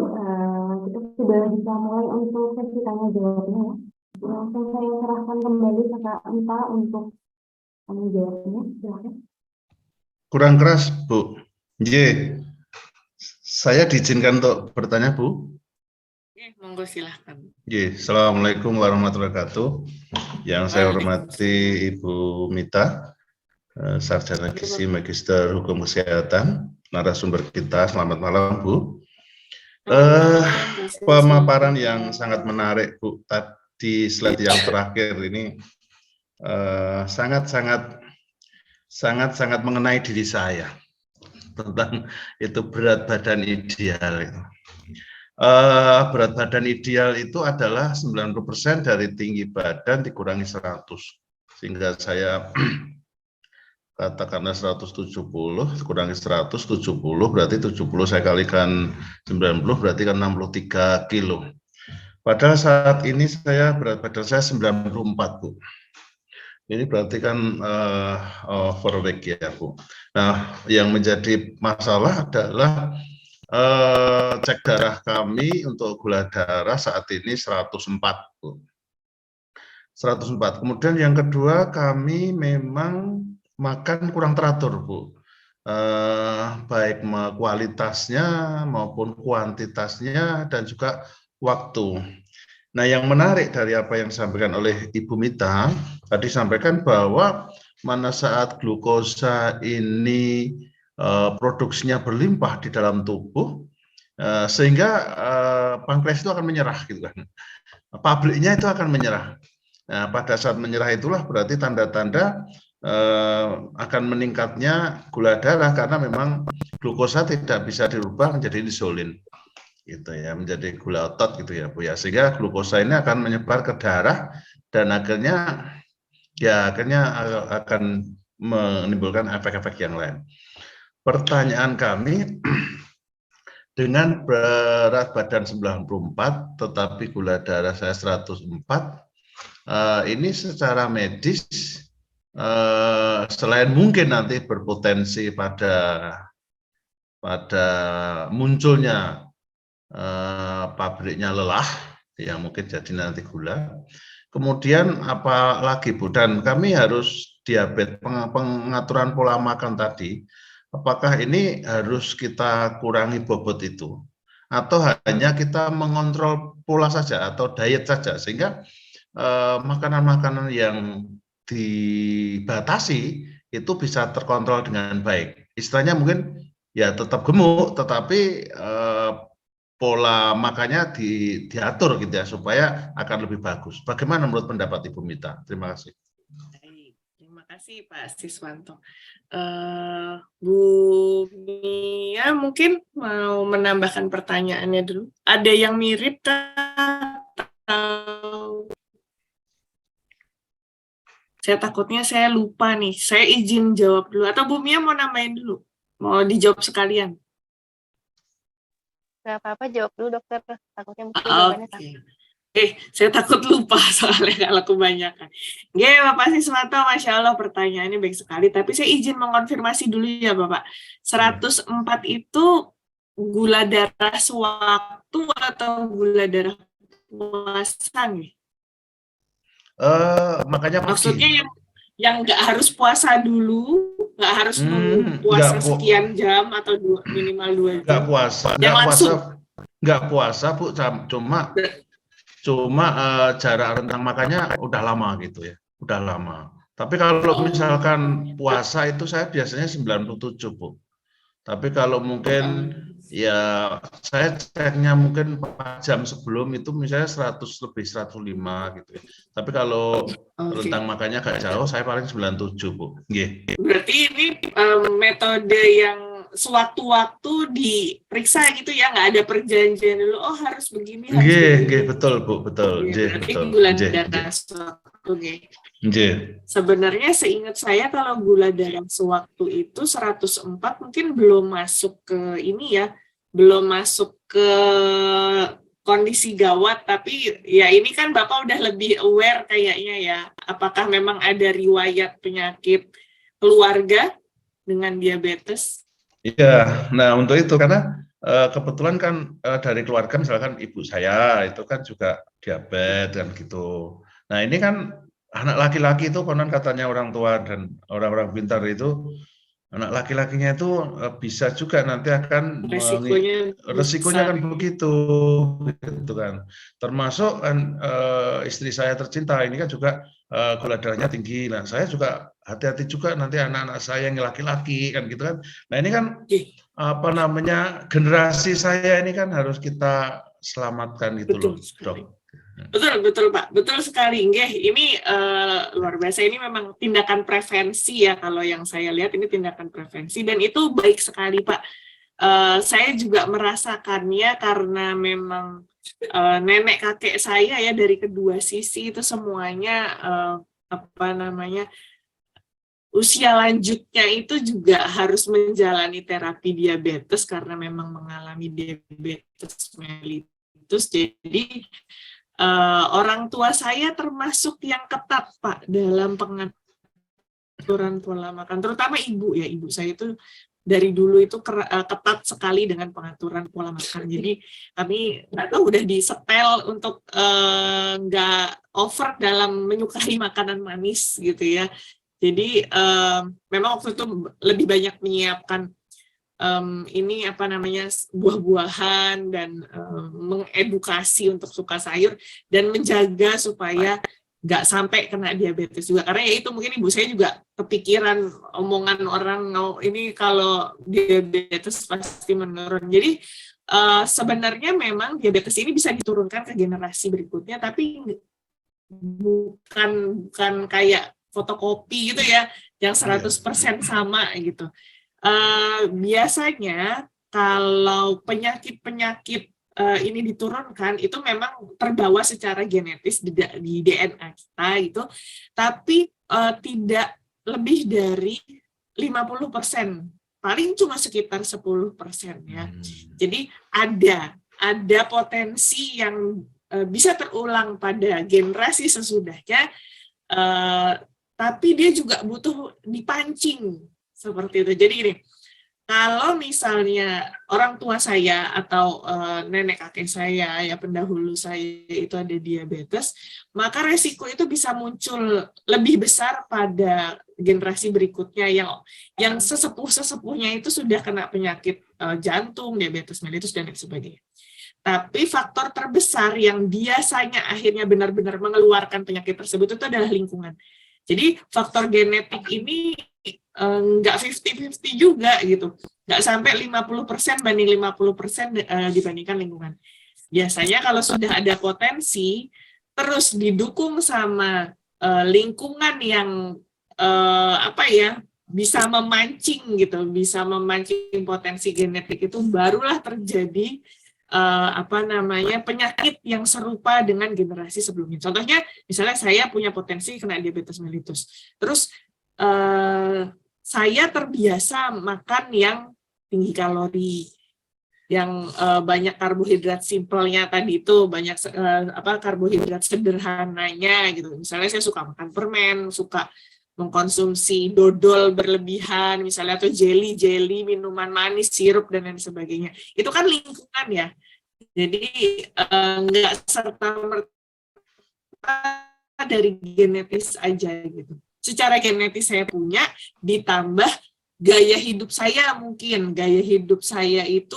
kita sudah bisa mulai untuk sesi tanya jawabnya ya. Langsung saya serahkan kembali ke Kak Mita untuk tanya jawabnya. Silakan. Kurang keras, Bu. J, saya diizinkan untuk bertanya, Bu. Oke, monggo silahkan. Assalamualaikum warahmatullahi wabarakatuh. Yang saya hormati Ibu Mita, Sarjana Gizi Magister Hukum Kesehatan, narasumber kita. Selamat malam, Bu. Pemaparan yang sangat menarik, Bu. Tadi slide yang terakhir ini sangat mengenai diri saya tentang itu berat badan ideal itu. Berat badan ideal itu adalah 90% dari tinggi badan dikurangi 100. Sehingga saya katakanlah 170, kurangi 170, berarti 70 saya kalikan 90, berarti kan 63 kilo. Padahal saat ini berat badan saya 94, Bu. Ini berarti kan overweight ya, Bu. Nah, yang menjadi masalah adalah cek darah kami untuk gula darah saat ini 104, Bu. 104. Kemudian yang kedua, kami memang makan kurang teratur, Bu. Baik kualitasnya maupun kuantitasnya dan juga waktu. Nah, yang menarik dari apa yang disampaikan oleh Ibu Mita, tadi sampaikan bahwa mana saat glukosa ini produksinya berlimpah di dalam tubuh, sehingga pankreas itu akan menyerah, gitu kan. Pabriknya itu akan menyerah. Nah, pada saat menyerah itulah berarti tanda-tanda akan meningkatnya gula darah karena memang glukosa tidak bisa dirubah menjadi insulin, gitu ya, menjadi gula otot, gitu ya, Bu ya. Sehingga glukosa ini akan menyebar ke darah dan akhirnya akan menimbulkan efek-efek yang lain. Pertanyaan kami, dengan berat badan 94 tetapi gula darah saya 104, ini secara medis selain mungkin nanti berpotensi pada munculnya pabriknya lelah, yang mungkin jadi nanti gula. Kemudian apa lagi, Bu? Dan kami harus diabetes, pengaturan pola makan tadi, apakah ini harus kita kurangi bobot itu? Atau hanya kita mengontrol pola saja atau diet saja, sehingga makanan-makanan yang dibatasi itu bisa terkontrol dengan baik. Istilahnya mungkin ya tetap gemuk, tetapi pola makannya diatur gitu ya, supaya akan lebih bagus. Bagaimana menurut pendapat Ibu Mita? Terima kasih. Baik, terima kasih Pak Siswanto. Bu Mia mungkin mau menambahkan pertanyaannya dulu. Ada yang mirip atau saya takutnya saya lupa nih. Saya izin jawab dulu. Atau Bu Mia mau nambahin dulu? Mau dijawab sekalian? Gak apa-apa, jawab dulu dokter. Takutnya mungkin jawabannya sama. Saya takut lupa soalnya kalau kebanyakan. Bapak Siswanto, Masya Allah pertanyaannya baik sekali. Tapi saya izin mengonfirmasi dulu ya Bapak. 104 itu gula darah sewaktu atau gula darah puasa nih? Makanya maksudnya yang nggak harus puasa dulu, nggak harus puasa sekian jam atau minimal 2 jam. Nggak puasa, Bu, cuma jarak rentang makannya udah lama gitu ya, udah lama. Tapi kalau misalkan puasa itu saya biasanya 97, Bu. Tapi kalau mungkin ya saya ceknya mungkin 4 jam sebelum itu misalnya 100 lebih 105 gitu ya. Tapi kalau rentang makannya agak jauh, saya paling 97, Bu. Berarti ini metode yang sewaktu-waktu diperiksa gitu ya, nggak ada perjanjian dulu, oh harus begini, harus begini. Betul, Bu, betul. Berarti gula darah sewaktu. Sebenarnya seingat saya kalau gula darah sewaktu itu 104 mungkin belum masuk ke ini ya, belum masuk ke kondisi gawat, tapi ya ini kan Bapak udah lebih aware kayaknya ya, apakah memang ada riwayat penyakit keluarga dengan diabetes? Iya, nah untuk itu karena kebetulan kan dari keluarga misalkan ibu saya itu kan juga diabetes kan gitu. Nah ini kan anak laki-laki itu konon katanya orang tua dan orang-orang pintar itu anak laki-lakinya itu bisa juga nanti akan resikonya kan begitu gitu kan. Termasuk kan istri saya tercinta ini kan juga gula darahnya tinggi. Nah saya juga hati-hati juga nanti anak-anak saya yang laki-laki kan gitu kan. Nah ini kan apa namanya generasi saya ini kan harus kita selamatkan gitu loh, Dok. Betul Pak, betul sekali. Nggih, ini luar biasa. Ini memang tindakan prevensi ya, kalau yang saya lihat ini tindakan prevensi dan itu baik sekali Pak. Saya juga merasakannya karena memang nenek kakek saya ya dari kedua sisi itu semuanya usia lanjutnya itu juga harus menjalani terapi diabetes karena memang mengalami diabetes mellitus. Jadi orang tua saya termasuk yang ketat Pak dalam pengaturan pola makan, terutama ibu ya, ibu saya itu dari dulu itu ketat sekali dengan pengaturan pola makan. Jadi kami nggak tahu udah disetel untuk nggak over dalam menyukai makanan manis gitu ya. Jadi memang waktu itu lebih banyak menyiapkan buah-buahan dan mengedukasi untuk suka sayur dan menjaga supaya nggak sampai kena diabetes juga, karena ya itu mungkin ibu saya juga kepikiran omongan orang ini kalau diabetes pasti menurun. Jadi sebenarnya memang diabetes ini bisa diturunkan ke generasi berikutnya, tapi bukan kayak fotokopi gitu ya yang 100% sama gitu. Biasanya kalau penyakit-penyakit ini diturunkan itu memang terbawa secara genetis di DNA kita gitu, tapi tidak lebih dari 50%, paling cuma sekitar 10% ya. Jadi ada potensi yang bisa terulang pada generasi sesudahnya, tapi dia juga butuh dipancing. Seperti itu. Jadi gini, kalau misalnya orang tua saya atau nenek kakek saya, ya pendahulu saya itu ada diabetes, maka resiko itu bisa muncul lebih besar pada generasi berikutnya yang sesepuh-sesepuhnya itu sudah kena penyakit jantung, diabetes mellitus, dan lain sebagainya. Tapi faktor terbesar yang biasanya akhirnya benar-benar mengeluarkan penyakit tersebut itu adalah lingkungan. Jadi faktor genetik ini nggak 50-50 juga gitu, nggak sampai 50% banding 50% dibandingkan lingkungan. Biasanya kalau sudah ada potensi, terus didukung sama lingkungan yang bisa memancing gitu, bisa memancing potensi genetik, itu barulah terjadi penyakit yang serupa dengan generasi sebelumnya. Contohnya, misalnya saya punya potensi kena diabetes mellitus, terus saya terbiasa makan yang tinggi kalori, yang banyak karbohidrat simpelnya tadi itu, banyak karbohidrat sederhananya gitu. Misalnya saya suka makan permen, suka mengkonsumsi dodol berlebihan, misalnya, atau jelly, minuman manis, sirup, dan lain sebagainya. Itu kan lingkungan ya. Jadi nggak serta-merta dari genetis aja gitu. Secara genetis saya punya, ditambah gaya hidup saya mungkin. Gaya hidup saya itu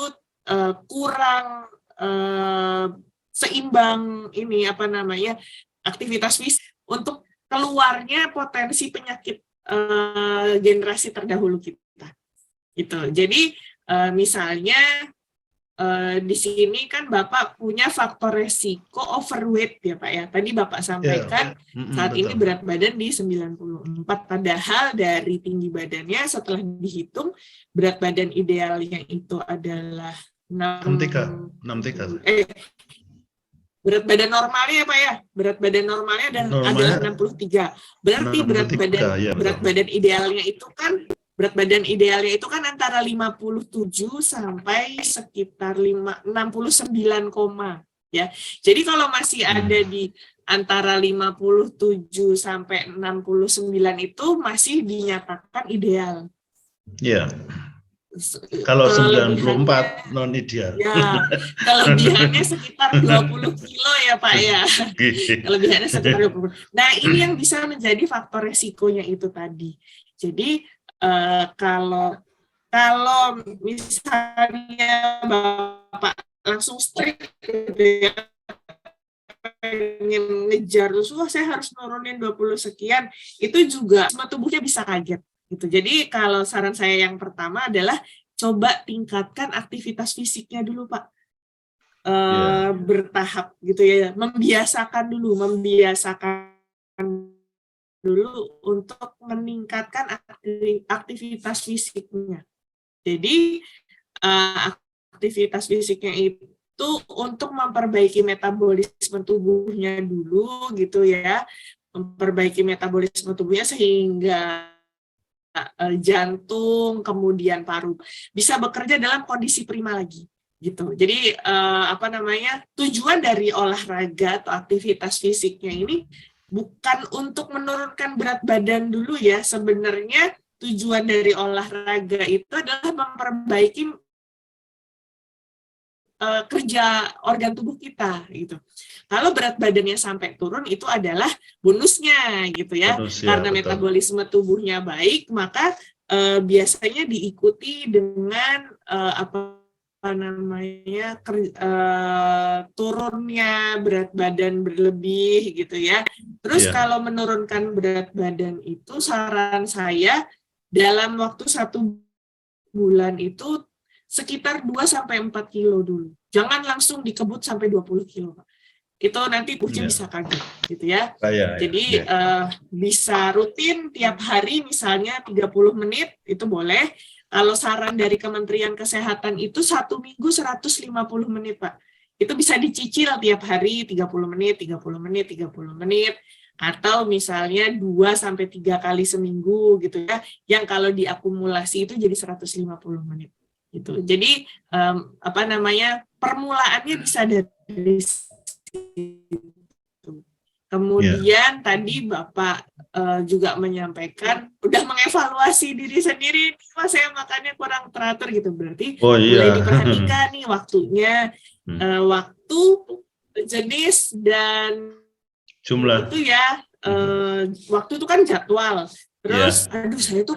kurang seimbang aktivitas fisik untuk keluarnya potensi penyakit generasi terdahulu kita. Gitu. Jadi misalnya di sini kan Bapak punya faktor resiko overweight ya Pak ya. Tadi Bapak sampaikan saat ini berat badan di 94, padahal dari tinggi badannya setelah dihitung berat badan idealnya itu adalah 63. Berat badan normalnya ya Pak ya. Berat badan normalnya adalah 63. Berarti berat badan idealnya itu kan antara 57 sampai sekitar 69, ya. Jadi kalau masih ada di antara 57 sampai 69 itu masih dinyatakan ideal. Iya. Kalau Kelebihannya 94 non ideal. ya, kelebihannya sekitar 20 kilo ya Pak ya. Kelebihannya sekitar 20. Nah, ini yang bisa menjadi faktor resikonya itu tadi. Jadi kalau misalnya Bapak langsung strict gitu ya, pengen ngejar terus, wah saya harus nurunin 20 sekian, itu juga semua tubuhnya bisa kaget gitu. Jadi kalau saran saya yang pertama adalah coba tingkatkan aktivitas fisiknya dulu Pak. Bertahap gitu ya, membiasakan dulu untuk meningkatkan aktivitas fisiknya. Jadi aktivitas fisiknya itu untuk memperbaiki metabolisme tubuhnya dulu gitu ya, memperbaiki metabolisme tubuhnya sehingga jantung kemudian paru bisa bekerja dalam kondisi prima lagi gitu. Jadi tujuan dari olahraga atau aktivitas fisiknya ini bukan untuk menurunkan berat badan dulu ya. Sebenarnya tujuan dari olahraga itu adalah memperbaiki kerja organ tubuh kita gitu. Kalau berat badannya sampai turun itu adalah bonusnya gitu ya. Karena betul. Metabolisme tubuhnya baik, maka biasanya diikuti dengan turunnya berat badan berlebih gitu ya. Terus kalau menurunkan berat badan itu saran saya dalam waktu 1 bulan itu sekitar 2-4 kilo dulu. Jangan langsung dikebut sampai 20 kilo, Pak. Itu nanti tubuhnya bisa kaget, gitu ya. Jadi bisa rutin tiap hari misalnya 30 menit, itu boleh. Kalau saran dari Kementerian Kesehatan itu 1 minggu 150 menit, Pak. Itu bisa dicicil tiap hari 30 menit, 30 menit, 30 menit. Atau misalnya 2-3 kali seminggu, gitu ya. Yang kalau diakumulasi itu jadi 150 menit. Gitu. Jadi permulaannya bisa dari situ. Kemudian tadi Bapak juga menyampaikan udah mengevaluasi diri sendiri, wah saya makannya kurang teratur gitu, berarti mulai diperhatikan nih waktunya, waktu, jenis dan jumlah itu ya, waktu itu kan jadwal. Terus aduh saya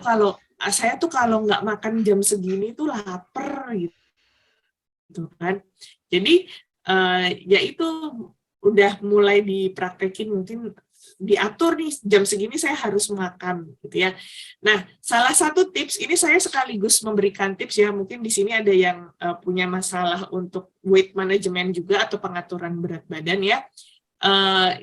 tuh kalau nggak makan jam segini tuh lapar gitu kan. Jadi ya itu udah mulai dipraktekin, mungkin diatur nih jam segini saya harus makan gitu ya. Nah, salah satu tips ini saya sekaligus memberikan tips ya, mungkin di sini ada yang punya masalah untuk weight management juga atau pengaturan berat badan ya.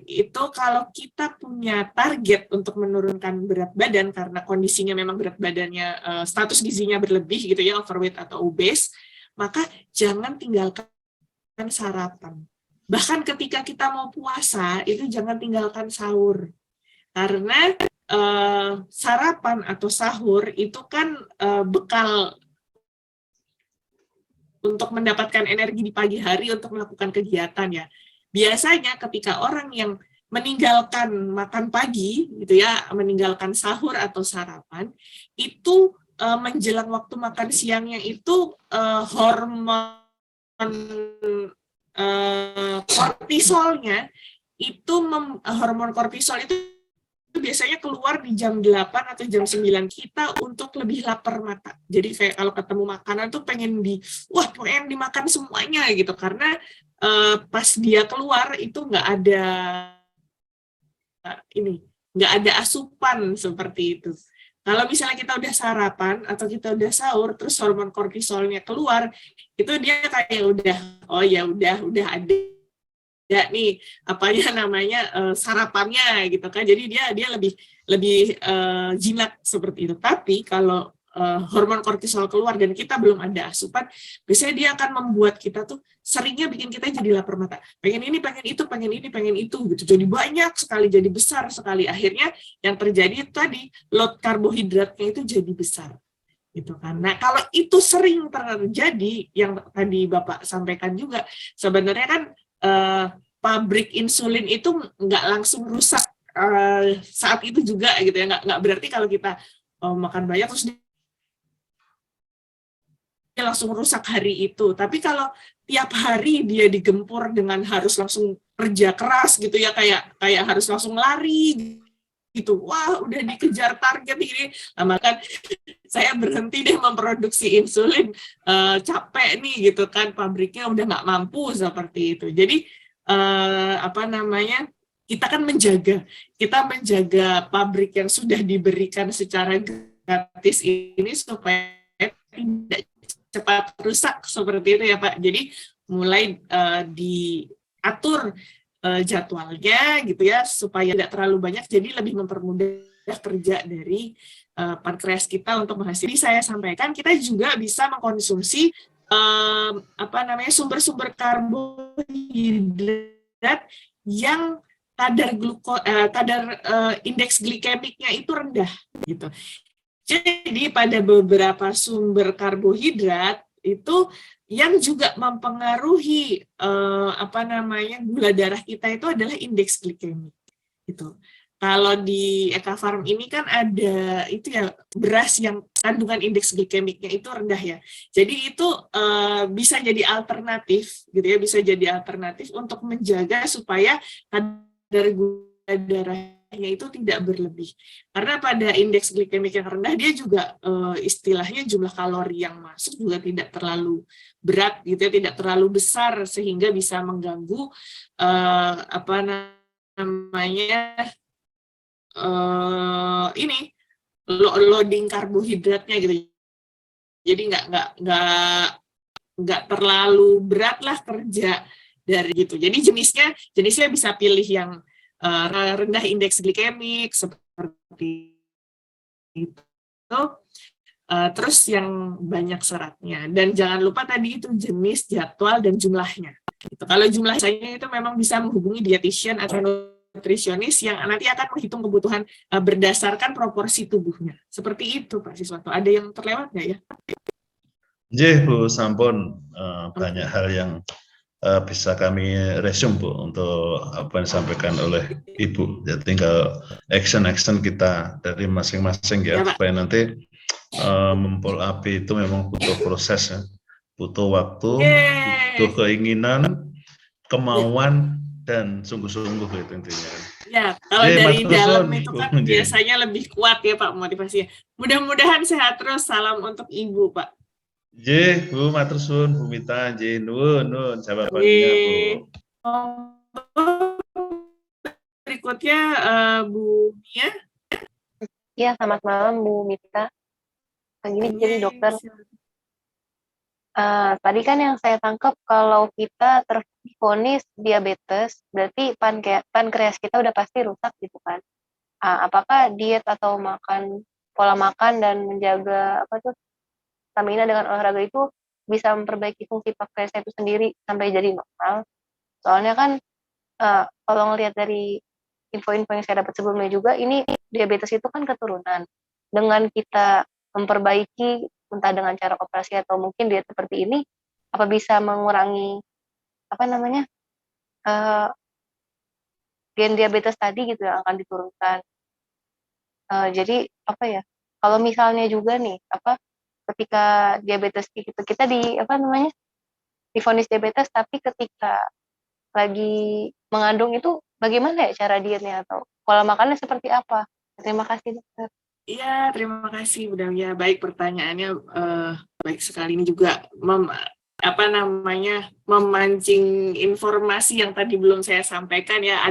Itu kalau kita punya target untuk menurunkan berat badan karena kondisinya memang berat badannya status gizinya berlebih gitu ya, overweight atau obese, maka jangan tinggalkan sarapan. Bahkan ketika kita mau puasa itu jangan tinggalkan sahur, karena sarapan atau sahur itu kan bekal untuk mendapatkan energi di pagi hari untuk melakukan kegiatan ya. Biasanya ketika orang yang meninggalkan makan pagi gitu ya, meninggalkan sahur atau sarapan, itu menjelang waktu makan siangnya itu hormon kortisolnya itu hormon kortisol itu biasanya keluar di jam 8 atau jam 9 kita untuk lebih lapar mata. Jadi kayak kalau ketemu makanan tuh pengen dimakan semuanya gitu, karena pas dia keluar itu nggak ada asupan seperti itu. Kalau misalnya kita udah sarapan atau kita udah sahur terus hormon kortisolnya keluar, itu dia kayak udah ada nih sarapannya gitu kan. Jadi dia lebih jinak seperti itu. Tapi kalau hormon kortisol keluar dan kita belum ada asupan, biasanya dia akan membuat kita tuh seringnya bikin kita jadi lapar mata. Pengen ini, pengen itu, pengen ini, pengen itu gitu. Jadi banyak sekali, jadi besar sekali. Akhirnya yang terjadi tadi load karbohidratnya itu jadi besar. Gitu kan. Nah, kalau itu sering terjadi yang tadi Bapak sampaikan juga, sebenarnya kan pabrik insulin itu nggak langsung rusak saat itu juga gitu ya. Nggak berarti kalau kita makan banyak terus langsung rusak hari itu. Tapi kalau tiap hari dia digempur dengan harus langsung kerja keras gitu ya, kayak harus langsung lari gitu. Wah, udah dikejar target ini. Lama kan saya berhenti deh memproduksi insulin, capek nih gitu kan, pabriknya udah nggak mampu seperti itu. Jadi kita kan menjaga pabrik yang sudah diberikan secara gratis ini supaya tidak cepat rusak seperti itu ya Pak. Jadi mulai diatur jadwalnya gitu ya supaya tidak terlalu banyak, jadi lebih mempermudah kerja dari pankreas kita untuk menghasilkan. Jadi saya sampaikan kita juga bisa mengkonsumsi sumber-sumber karbohidrat yang kadar indeks glikemiknya itu rendah gitu. Jadi pada beberapa sumber karbohidrat itu yang juga mempengaruhi gula darah kita itu adalah indeks glikemik gitu. Kalau di Eka Farm ini kan ada itu ya, beras yang kandungan indeks glikemiknya itu rendah ya. Jadi itu bisa jadi alternatif gitu ya, bisa jadi alternatif untuk menjaga supaya kadar gula darahnya itu tidak berlebih. Karena pada indeks glikemik yang rendah dia juga istilahnya jumlah kalori yang masuk juga tidak terlalu berat gitu ya, tidak terlalu besar sehingga bisa mengganggu loading karbohidratnya gitu. Jadi nggak terlalu berat lah kerja dari gitu. Jadi jenisnya bisa pilih yang rendah indeks glikemik seperti itu. Terus yang banyak seratnya, dan jangan lupa tadi itu jenis, jadwal, dan jumlahnya. Gitu. Kalau jumlahnya itu memang bisa menghubungi dietitian atau nutrisionis yang nanti akan menghitung kebutuhan berdasarkan proporsi tubuhnya. Seperti itu Pak Siswanto. Ada yang terlewat nggak ya? Nggih Bu, sampun banyak hal yang bisa kami resume Bu untuk apa yang disampaikan oleh Ibu. Jadi tinggal action kita dari masing-masing ya, supaya nanti mempol AB itu memang butuh proses ya, butuh waktu, butuh keinginan, kemauan, dan sungguh-sungguh itu intinya. Ya, kalau dari dalam itu kan biasanya lebih kuat ya Pak motivasinya. Mudah-mudahan sehat terus. Salam untuk Ibu Pak. Nggih, Bu, matur suwun Bu Mita, nggih nuwun jawabannya Bu. Berikutnya Bu Mia. Iya, selamat malam Bu Mita. Begini jadi dokter. Tadi kan yang saya tangkap kalau kita tervonis diabetes, berarti pankreas kita udah pasti rusak gitu kan. Apakah diet atau pola makan dan menjaga stamina dengan olahraga itu bisa memperbaiki fungsi pankreas itu sendiri sampai jadi normal? Soalnya kan kalau ngelihat dari info-info yang saya dapat sebelumnya juga, ini diabetes itu kan keturunan. Dengan kita memperbaiki entah dengan cara operasi atau mungkin diet seperti ini, apa bisa mengurangi gen diabetes tadi gitu yang akan diturunkan. Jadi kalau misalnya juga nih ketika diabetes itu kita divonis diabetes, tapi ketika lagi mengandung itu bagaimana ya cara dietnya atau pola makannya seperti apa? Terima kasih dokter. Iya, terima kasih Bu Damia. Baik, pertanyaannya baik sekali. Ini juga memancing informasi yang tadi belum saya sampaikan ya.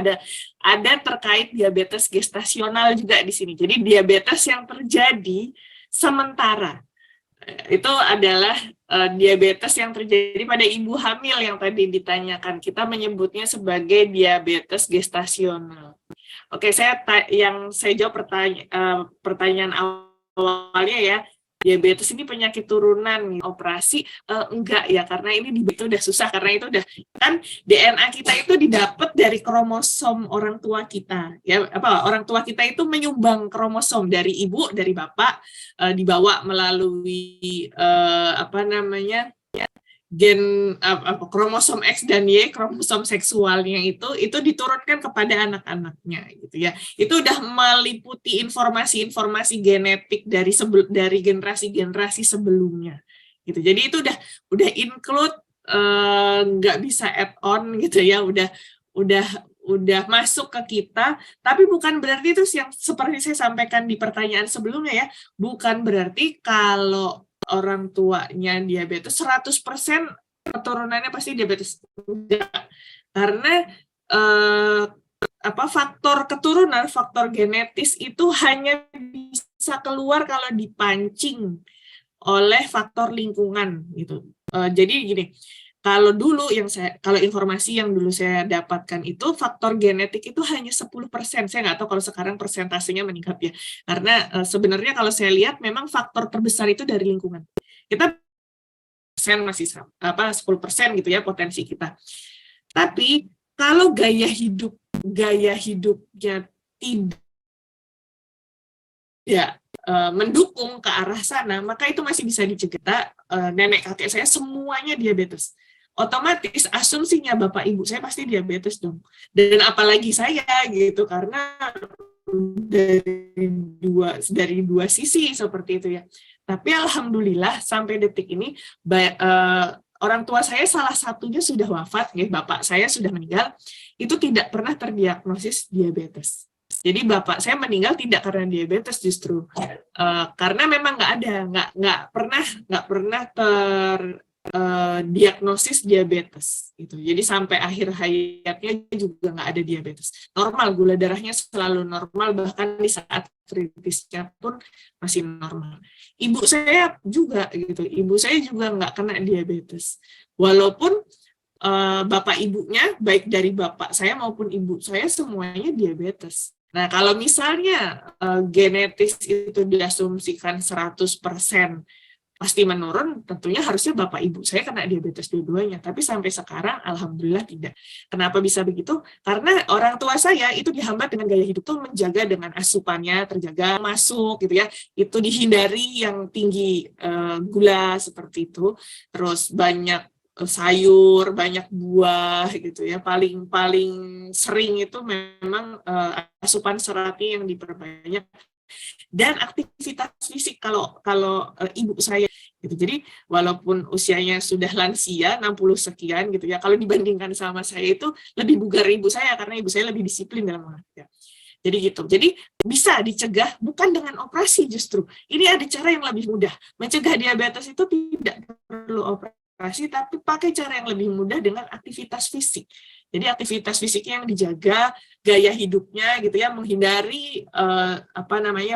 Ada terkait diabetes gestasional juga di sini. Jadi diabetes yang terjadi sementara itu adalah diabetes yang terjadi pada ibu hamil yang tadi ditanyakan. Kita menyebutnya sebagai diabetes gestasional. Oke, saya jawab pertanyaan awalnya ya. Diabetes ini penyakit turunan, operasi enggak ya, karena ini itu udah susah, karena itu udah kan DNA kita itu didapat dari kromosom orang tua kita ya. Orang tua kita itu menyumbang kromosom dari ibu, dari bapak, dibawa melalui gen kromosom X dan Y, kromosom seksualnya itu diturunkan kepada anak-anaknya gitu ya. Itu udah meliputi informasi-informasi genetik dari generasi-generasi sebelumnya gitu. Jadi itu udah include, nggak bisa add on gitu ya, udah masuk ke kita. Tapi bukan berarti itu yang seperti saya sampaikan di pertanyaan sebelumnya ya, bukan berarti kalau orang tuanya diabetes 100% keturunannya pasti diabetes. Enggak. Karena faktor keturunan, faktor genetis itu hanya bisa keluar kalau dipancing oleh faktor lingkungan gitu. Jadi gini, kalau informasi yang dulu saya dapatkan itu faktor genetik itu hanya 10%. Saya nggak tahu kalau sekarang persentasenya meningkat ya. Karena sebenarnya kalau saya lihat memang faktor terbesar itu dari lingkungan. Kita masih 10% gitu ya potensi kita. Tapi kalau gaya hidupnya tidak mendukung ke arah sana, maka itu masih bisa dicegah. Nenek kakek saya semuanya diabetes. Otomatis asumsinya bapak ibu saya pasti diabetes dong. Dan apalagi saya gitu, karena dari dua sisi seperti itu ya. Tapi alhamdulillah sampai detik ini orang tua saya salah satunya sudah wafat, ya, bapak saya sudah meninggal, itu tidak pernah terdiagnosis diabetes. Jadi bapak saya meninggal tidak karena diabetes justru, karena memang nggak pernah terdiagnosis diabetes gitu. Jadi sampai akhir hayatnya juga nggak ada diabetes. Normal, gula darahnya selalu normal, bahkan di saat kritisnya pun masih normal. Ibu saya juga gitu, ibu saya juga nggak kena diabetes. Walaupun bapak ibunya, baik dari bapak saya maupun ibu saya semuanya diabetes. Nah, kalau misalnya genetis itu diasumsikan 100% pasti menurun, tentunya harusnya bapak ibu saya kena diabetes dua-duanya. Tapi sampai sekarang, alhamdulillah tidak. Kenapa bisa begitu? Karena orang tua saya itu dihambat dengan gaya hidup itu menjaga dengan asupannya, terjaga masuk gitu ya. Itu dihindari yang tinggi gula seperti itu. Terus banyak sayur, banyak buah gitu ya. Paling sering itu memang asupan seratnya yang diperbanyak, dan aktivitas fisik kalau ibu saya gitu. Jadi walaupun usianya sudah lansia 60 sekian gitu ya, kalau dibandingkan sama saya itu lebih bugar ibu saya karena ibu saya lebih disiplin dalam olahraga. Jadi gitu. Jadi bisa dicegah bukan dengan operasi justru. Ini ada cara yang lebih mudah. Mencegah diabetes itu tidak perlu operasi, tapi pakai cara yang lebih mudah dengan aktivitas fisik. Jadi aktivitas fisiknya yang dijaga, gaya hidupnya gitu ya, menghindari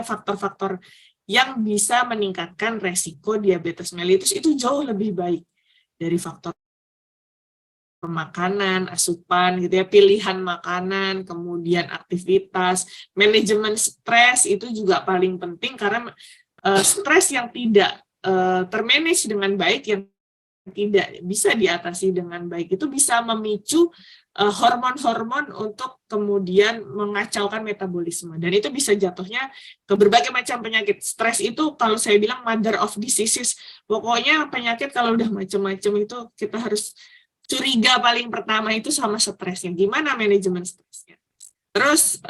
faktor-faktor yang bisa meningkatkan resiko diabetes mellitus itu jauh lebih baik dari faktor makanan, asupan gitu ya, pilihan makanan, kemudian aktivitas, manajemen stres itu juga paling penting karena stres yang tidak termanage dengan baik, yang tidak bisa diatasi dengan baik itu bisa memicu hormon-hormon untuk kemudian mengacaukan metabolisme, dan itu bisa jatuhnya ke berbagai macam penyakit. Stres itu kalau saya bilang mother of diseases, pokoknya penyakit kalau udah macam-macam itu kita harus curiga paling pertama itu sama stresnya, gimana manajemen stresnya. Terus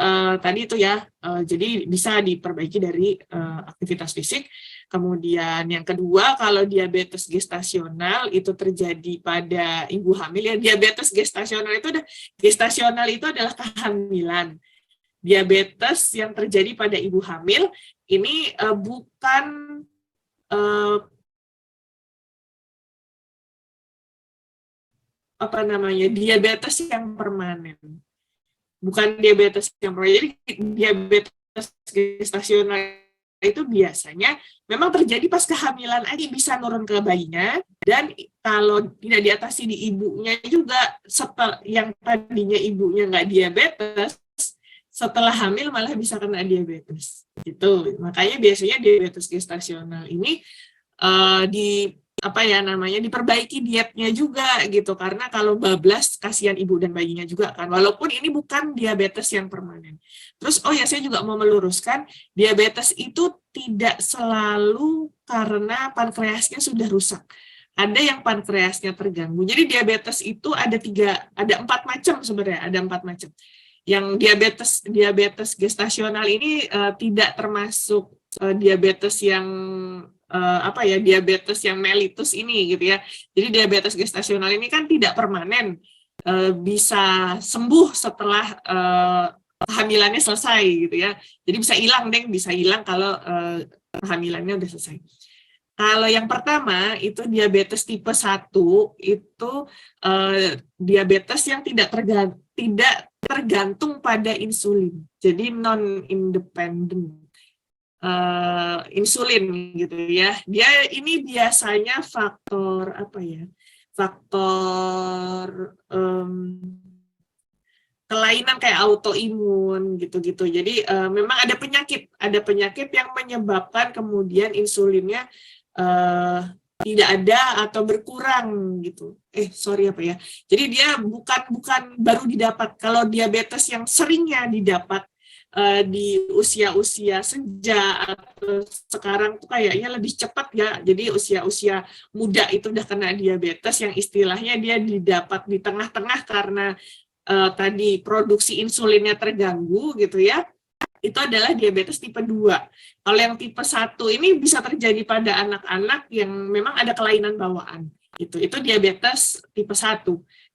tadi itu ya, jadi bisa diperbaiki dari aktivitas fisik. Kemudian yang kedua, kalau diabetes gestasional itu terjadi pada ibu hamil ya. Diabetes gestasional itu adalah kehamilan. Diabetes yang terjadi pada ibu hamil ini bukan diabetes yang permanen. Bukan diabetes yang permanen. Jadi diabetes gestasional itu biasanya memang terjadi pas kehamilan aja, bisa turun ke bayinya, dan kalau tidak diatasi di ibunya juga, setelah yang tadinya ibunya nggak diabetes, setelah hamil malah bisa kena diabetes gitu. Makanya biasanya diabetes gestasional ini diperbaiki dietnya juga gitu, karena kalau bablas kasihan ibu dan bayinya juga kan, walaupun ini bukan diabetes yang permanen. Terus saya juga mau meluruskan, diabetes itu tidak selalu karena pankreasnya sudah rusak. Ada yang pankreasnya terganggu. Jadi diabetes itu ada 4 macam sebenarnya, ada 4 macam. Yang diabetes gestasional ini tidak termasuk diabetes yang diabetes yang mellitus ini gitu ya. Jadi diabetes gestasional ini kan tidak permanen, bisa sembuh setelah kehamilannya selesai gitu ya. Jadi bisa hilang kalau kehamilannya udah selesai. Kalau yang pertama itu diabetes tipe 1 itu diabetes yang tidak tergantung pada insulin. Jadi non-independent insulin gitu ya. Dia ini biasanya faktor kelainan kayak autoimun gitu-gitu. Jadi memang ada penyakit yang menyebabkan kemudian insulinnya tidak ada atau berkurang gitu. Jadi dia bukan baru didapat. Kalau diabetes yang seringnya didapat di usia-usia senja atau sekarang tuh kayaknya lebih cepat ya. Jadi usia-usia muda itu udah kena diabetes yang istilahnya dia didapat di tengah-tengah karena tadi produksi insulinnya terganggu gitu ya. Itu adalah diabetes tipe 2. Kalau yang tipe 1 ini bisa terjadi pada anak-anak yang memang ada kelainan bawaan. Itu diabetes tipe 1.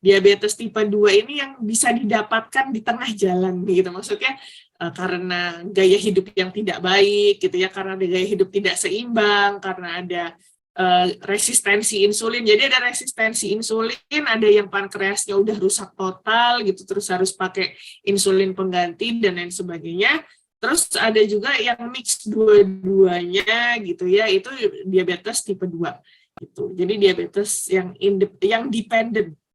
Diabetes tipe 2 ini yang bisa didapatkan di tengah jalan gitu. Maksudnya karena gaya hidup yang tidak baik gitu ya, karena ada gaya hidup tidak seimbang, karena ada resistensi insulin. Jadi ada resistensi insulin, ada yang pankreasnya udah rusak total gitu, terus harus pakai insulin pengganti dan lain sebagainya. Terus ada juga yang mix dua-duanya gitu ya, itu diabetes tipe 2 gitu. Jadi diabetes yang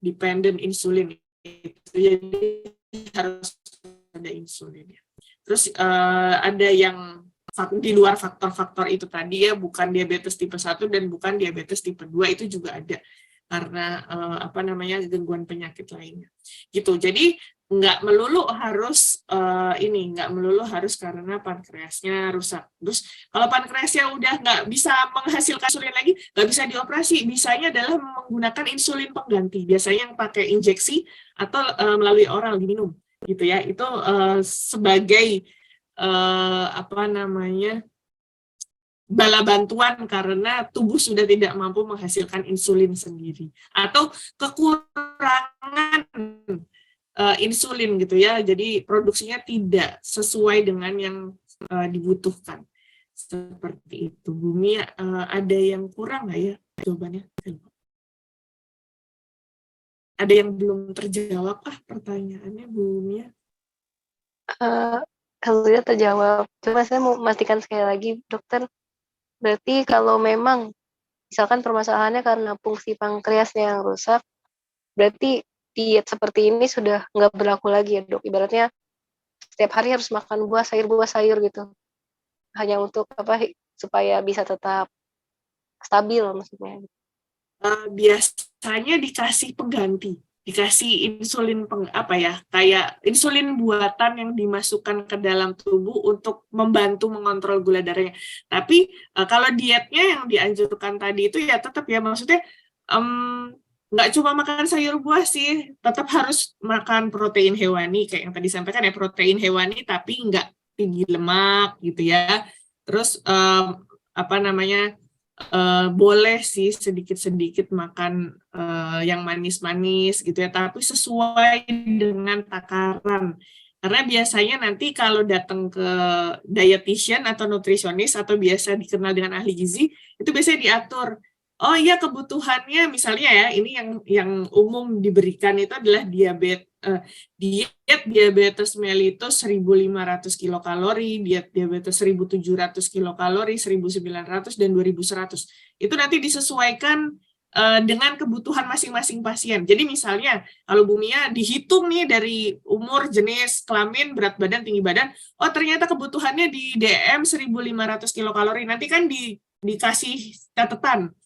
dependent insulin itu, jadi harus ada insulin. Terus ada yang di luar faktor-faktor itu tadi ya, bukan diabetes tipe 1 dan bukan diabetes tipe 2, itu juga ada karena gangguan penyakit lainnya. Gitu. Jadi nggak melulu harus karena pankreasnya rusak. Terus kalau pankreasnya udah nggak bisa menghasilkan insulin lagi, nggak bisa dioperasi, bisanya adalah menggunakan insulin pengganti. Biasanya yang pakai injeksi atau melalui oral diminum. Gitu ya, itu sebagai bala bantuan karena tubuh sudah tidak mampu menghasilkan insulin sendiri atau kekurangan insulin gitu ya, jadi produksinya tidak sesuai dengan yang dibutuhkan, seperti itu. Bumi, ada yang kurang nggak ya jawabannya? Ada yang belum terjawab pertanyaannya, Bumi? Alhamdulillah terjawab. Cuma saya mau memastikan sekali lagi, dokter. Berarti kalau memang misalkan permasalahannya karena fungsi pankreasnya yang rusak, berarti diet seperti ini sudah nggak berlaku lagi ya, dok? Ibaratnya setiap hari harus makan buah sayur gitu. Hanya untuk supaya bisa tetap stabil maksudnya. Biasanya dikasih pengganti, dikasih insulin kayak insulin buatan yang dimasukkan ke dalam tubuh untuk membantu mengontrol gula darahnya. Tapi kalau dietnya yang dianjurkan tadi itu ya tetap ya, maksudnya nggak cuma makan sayur buah sih, tetap harus makan protein hewani kayak yang tadi sampaikan ya, protein hewani tapi nggak tinggi lemak gitu ya. Terus boleh sih sedikit-sedikit makan yang manis-manis gitu ya, tapi sesuai dengan takaran. Karena biasanya nanti kalau datang ke dietitian atau nutrisionis atau biasa dikenal dengan ahli gizi, itu biasanya diatur. Oh iya, kebutuhannya misalnya ya, ini yang umum diberikan itu adalah diet diabetes mellitus 1.500 kilokalori, diet diabetes 1.700 kilokalori, 1.900 dan 2.100. Itu nanti disesuaikan dengan kebutuhan masing-masing pasien. Jadi misalnya kalau Bumia dihitung nih dari umur, jenis, kelamin, berat badan, tinggi badan, oh ternyata kebutuhannya di DM 1.500 kilokalori. Nanti kan dikasih catatan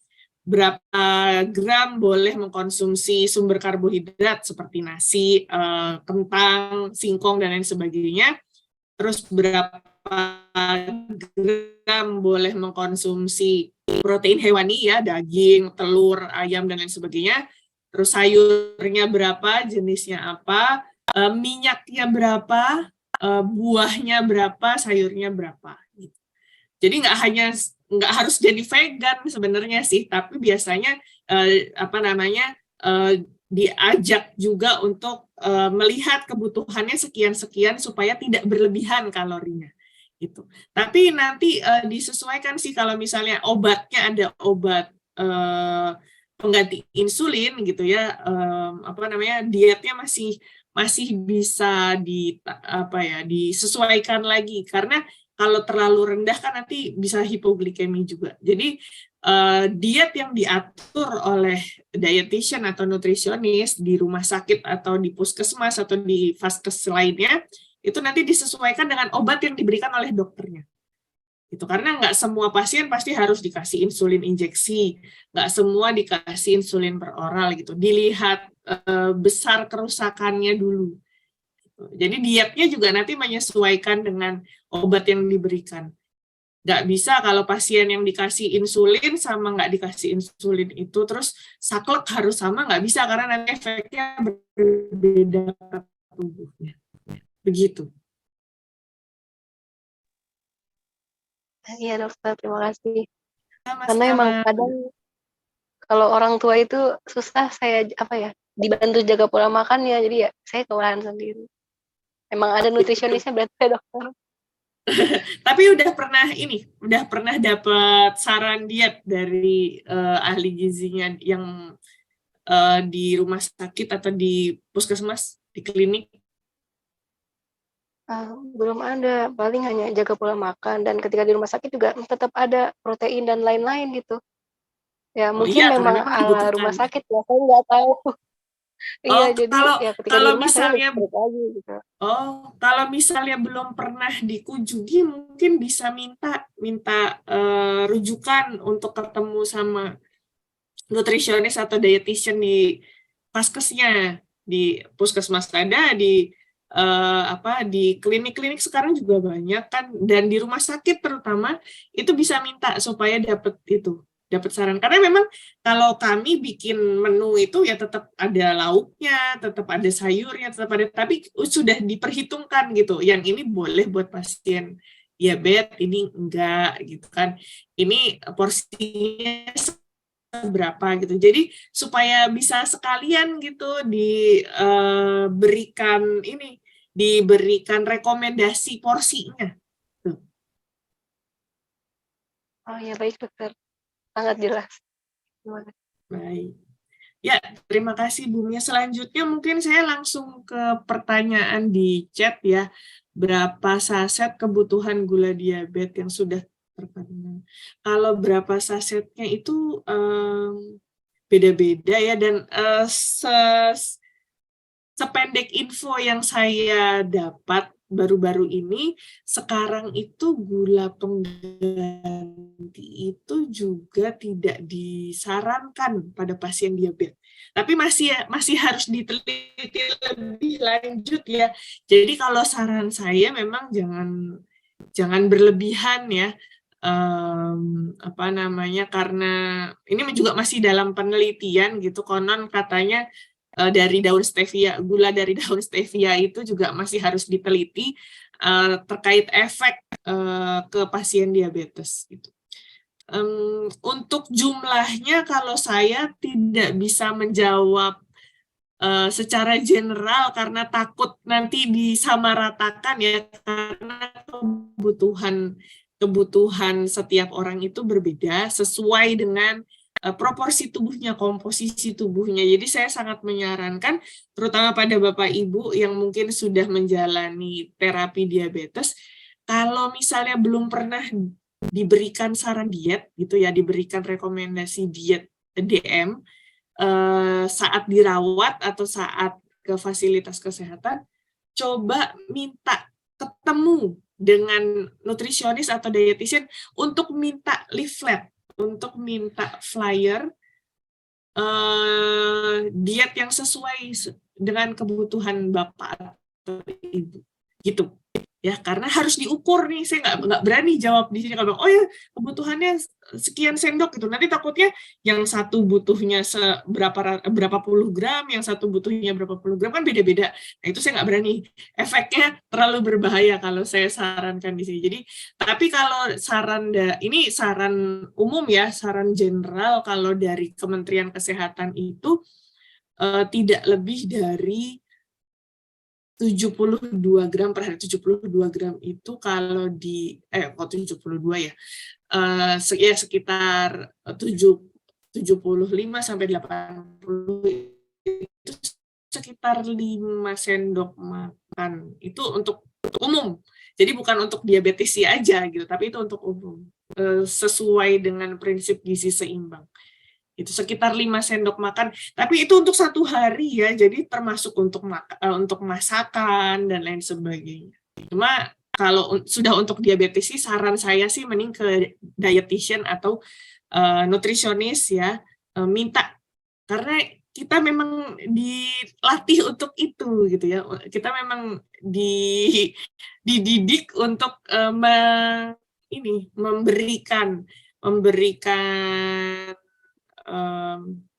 berapa gram boleh mengkonsumsi sumber karbohidrat seperti nasi, kentang, singkong, dan lain sebagainya. Terus berapa gram boleh mengkonsumsi protein hewani ya, daging, telur, ayam, dan lain sebagainya. Terus sayurnya berapa, jenisnya apa, minyaknya berapa, buahnya berapa, sayurnya berapa. Jadi nggak hanya nggak harus jadi vegan sebenarnya sih, tapi biasanya diajak juga untuk melihat kebutuhannya sekian-sekian supaya tidak berlebihan kalorinya gitu. Tapi nanti disesuaikan sih, kalau misalnya obatnya ada obat pengganti insulin gitu ya, dietnya masih bisa disesuaikan lagi, karena kalau terlalu rendah kan nanti bisa hipoglikemi juga. Jadi diet yang diatur oleh dietitian atau nutrisionis di rumah sakit atau di puskesmas atau di vaskes lainnya, itu nanti disesuaikan dengan obat yang diberikan oleh dokternya. Itu karena nggak semua pasien pasti harus dikasih insulin injeksi, nggak semua dikasih insulin per oral gitu. Dilihat besar kerusakannya dulu. Jadi dietnya juga nanti menyesuaikan dengan obat yang diberikan. Nggak bisa kalau pasien yang dikasih insulin sama nggak dikasih insulin itu terus saklek harus sama, nggak bisa, karena nanti efeknya berbeda tubuhnya. Begitu. Iya dokter, terima kasih. Sama-sama. Karena emang kadang kalau orang tua itu susah saya dibantu jaga pola makan ya, jadi ya saya kewalahan sendiri. Emang ada nutrisionisnya berarti ya dokter. Tapi udah pernah dapat saran diet dari ahli gizinya yang di rumah sakit atau di puskesmas, di klinik? Belum ada, paling hanya jaga pola makan, dan ketika di rumah sakit juga tetap ada protein dan lain-lain gitu. Ya mungkin memang ala rumah sakit ya, saya nggak tahu. Iya, jadi ya ketika di rumah saya balik lagi gitu. Kalau misalnya belum pernah dikunjungi, mungkin bisa minta rujukan untuk ketemu sama nutrisionis atau dietitian di vaskesnya, di puskesmas ada, di klinik-klinik sekarang juga banyak kan, dan di rumah sakit terutama itu bisa minta supaya dapat saran. Karena memang kalau kami bikin menu itu ya tetap ada lauknya, tetap ada sayurnya, tapi sudah diperhitungkan gitu. Yang ini boleh buat pasien diabetes, ini enggak gitu kan. Ini porsinya berapa gitu. Jadi supaya bisa sekalian gitu diberikan rekomendasi porsinya. Oh ya, baik dokter. Sangat jelas. Baik. Ya, terima kasih Bu Mia. Selanjutnya mungkin saya langsung ke pertanyaan di chat ya. Berapa saset kebutuhan gula diabetes yang sudah terpenuhi? Kalau berapa sasetnya itu beda-beda ya, dan sependek info yang saya dapat baru-baru ini, sekarang itu gula pengganti itu juga tidak disarankan pada pasien diabetes. Tapi masih harus diteliti lebih lanjut ya. Jadi kalau saran saya memang jangan berlebihan ya. Karena ini juga masih dalam penelitian gitu, konon katanya dari daun stevia, gula dari daun stevia itu juga masih harus diteliti terkait efek ke pasien diabetes gitu. Untuk jumlahnya kalau saya tidak bisa menjawab secara general karena takut nanti disamaratakan ya, karena kebutuhan setiap orang itu berbeda sesuai dengan proporsi tubuhnya, komposisi tubuhnya. Jadi saya sangat menyarankan, terutama pada Bapak Ibu yang mungkin sudah menjalani terapi diabetes, kalau misalnya belum pernah diberikan saran diet, gitu ya, diberikan rekomendasi diet DM saat dirawat atau saat ke fasilitas kesehatan, coba minta ketemu dengan nutrisionis atau dietitian untuk minta leaflet, untuk minta flyer diet yang sesuai dengan kebutuhan Bapak atau Ibu. Gitu. ya, karena harus diukur nih. Saya nggak berani jawab di sini kalau oh ya kebutuhannya sekian sendok gitu. Nanti takutnya yang satu butuhnya berapa puluh gram, yang satu butuhnya berapa puluh gram, kan beda-beda. Nah itu saya nggak berani. Efeknya terlalu berbahaya kalau saya sarankan di sini. Jadi tapi kalau ini saran umum ya, saran general kalau dari Kementerian Kesehatan itu tidak lebih dari 72 gram per hari. 72 gram itu kalau kok 72 ya, ya sekitar 75 sampai 80 itu sekitar 5 sendok makan. Itu untuk umum. Jadi bukan untuk diabetes aja gitu, tapi itu untuk umum. Sesuai dengan prinsip gizi seimbang. Itu sekitar 5 sendok makan, tapi itu untuk 1 hari ya, jadi termasuk untuk masakan dan lain sebagainya. Cuma kalau sudah untuk diabetes sih, saran saya sih mending ke dietitian atau nutrisionis ya, minta, karena kita memang dilatih untuk itu gitu ya, kita memang dididik untuk memberikan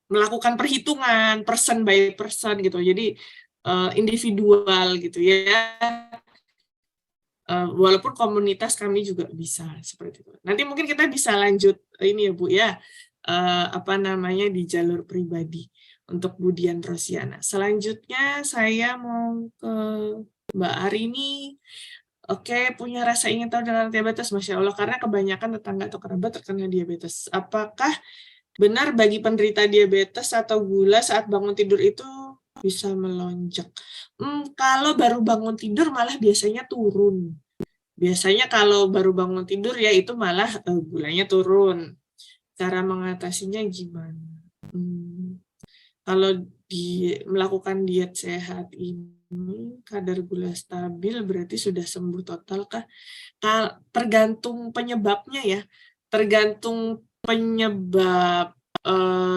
melakukan perhitungan person by person gitu, jadi individual gitu ya. Walaupun komunitas kami juga bisa seperti itu. Nanti mungkin kita bisa lanjut ini ya Bu ya, di jalur pribadi untuk Bu Dian Rosiana. Selanjutnya saya mau ke Mbak Arini. Oke, punya rasa ingin tahu tentang diabetes, Masya Allah, karena kebanyakan tetangga atau kerabat terkena diabetes. Apakah benar bagi penderita diabetes atau gula saat bangun tidur itu bisa melonjak? Kalau baru bangun tidur malah biasanya turun. Biasanya kalau baru bangun tidur ya itu malah gulanya turun. Cara mengatasinya gimana? Kalau melakukan diet sehat ini kadar gula stabil berarti sudah sembuh total kah? Tergantung penyebabnya ya. Tergantung penyebab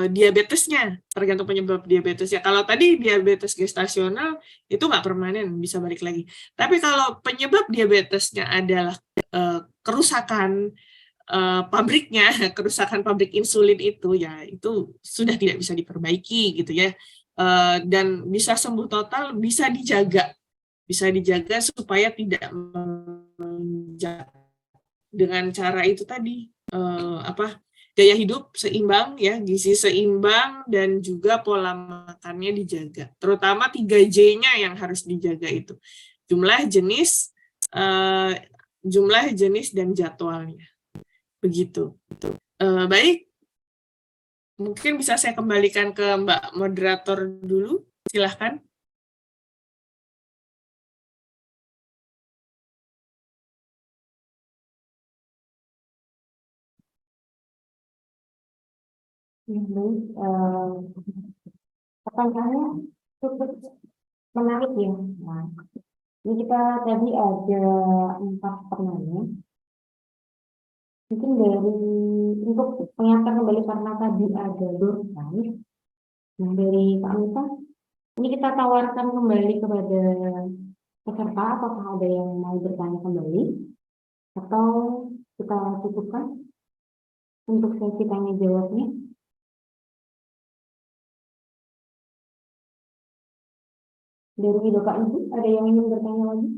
diabetesnya, tergantung penyebab diabetesnya. Kalau tadi diabetes gestasional itu nggak permanen, bisa balik lagi. Tapi kalau penyebab diabetesnya adalah kerusakan pabriknya, kerusakan pabrik insulin itu ya itu sudah tidak bisa diperbaiki gitu ya, dan bisa sembuh total, bisa dijaga supaya tidak melonjak dengan cara itu tadi, gaya hidup seimbang ya, gizi seimbang, dan juga pola makannya dijaga. Terutama 3J-nya yang harus dijaga itu. Jumlah jenis dan jadwalnya. Begitu. Baik. Mungkin bisa saya kembalikan ke Mbak moderator dulu. Silahkan. Pertanyaannya cukup menarik ya. Nah, ini kita tadi ada 4 pertanyaan. Mungkin untuk mengingatkan kembali karena tadi ada door prize. Nah, dari Pak Mita, ini kita tawarkan kembali kepada peserta, apakah ada yang mau bertanya kembali atau kita cukupkan untuk sesi tanya jawabnya. Dari Bapak Ibu, ada yang ingin bertanya lagi?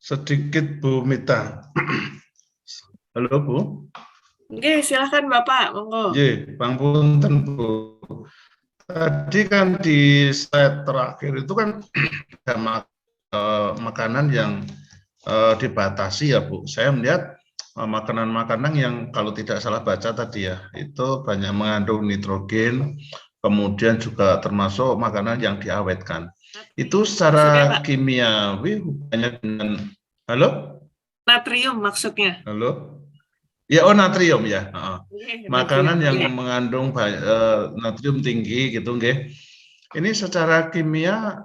Sedikit Bu Mita. Halo Bu. Oke, silakan Bapak, monggo. Pangapunten Bu. Tadi kan di slide terakhir itu kan ada makanan yang dibatasi ya Bu. Saya melihat makanan-makanan yang kalau tidak salah baca tadi ya, itu banyak mengandung nitrogen, kemudian juga termasuk makanan yang diawetkan. Itu secara kimiawi hubungannya dengan natrium maksudnya. Ya, natrium ya. Makanan yang mengandung natrium tinggi gitu nggih. Ini secara kimia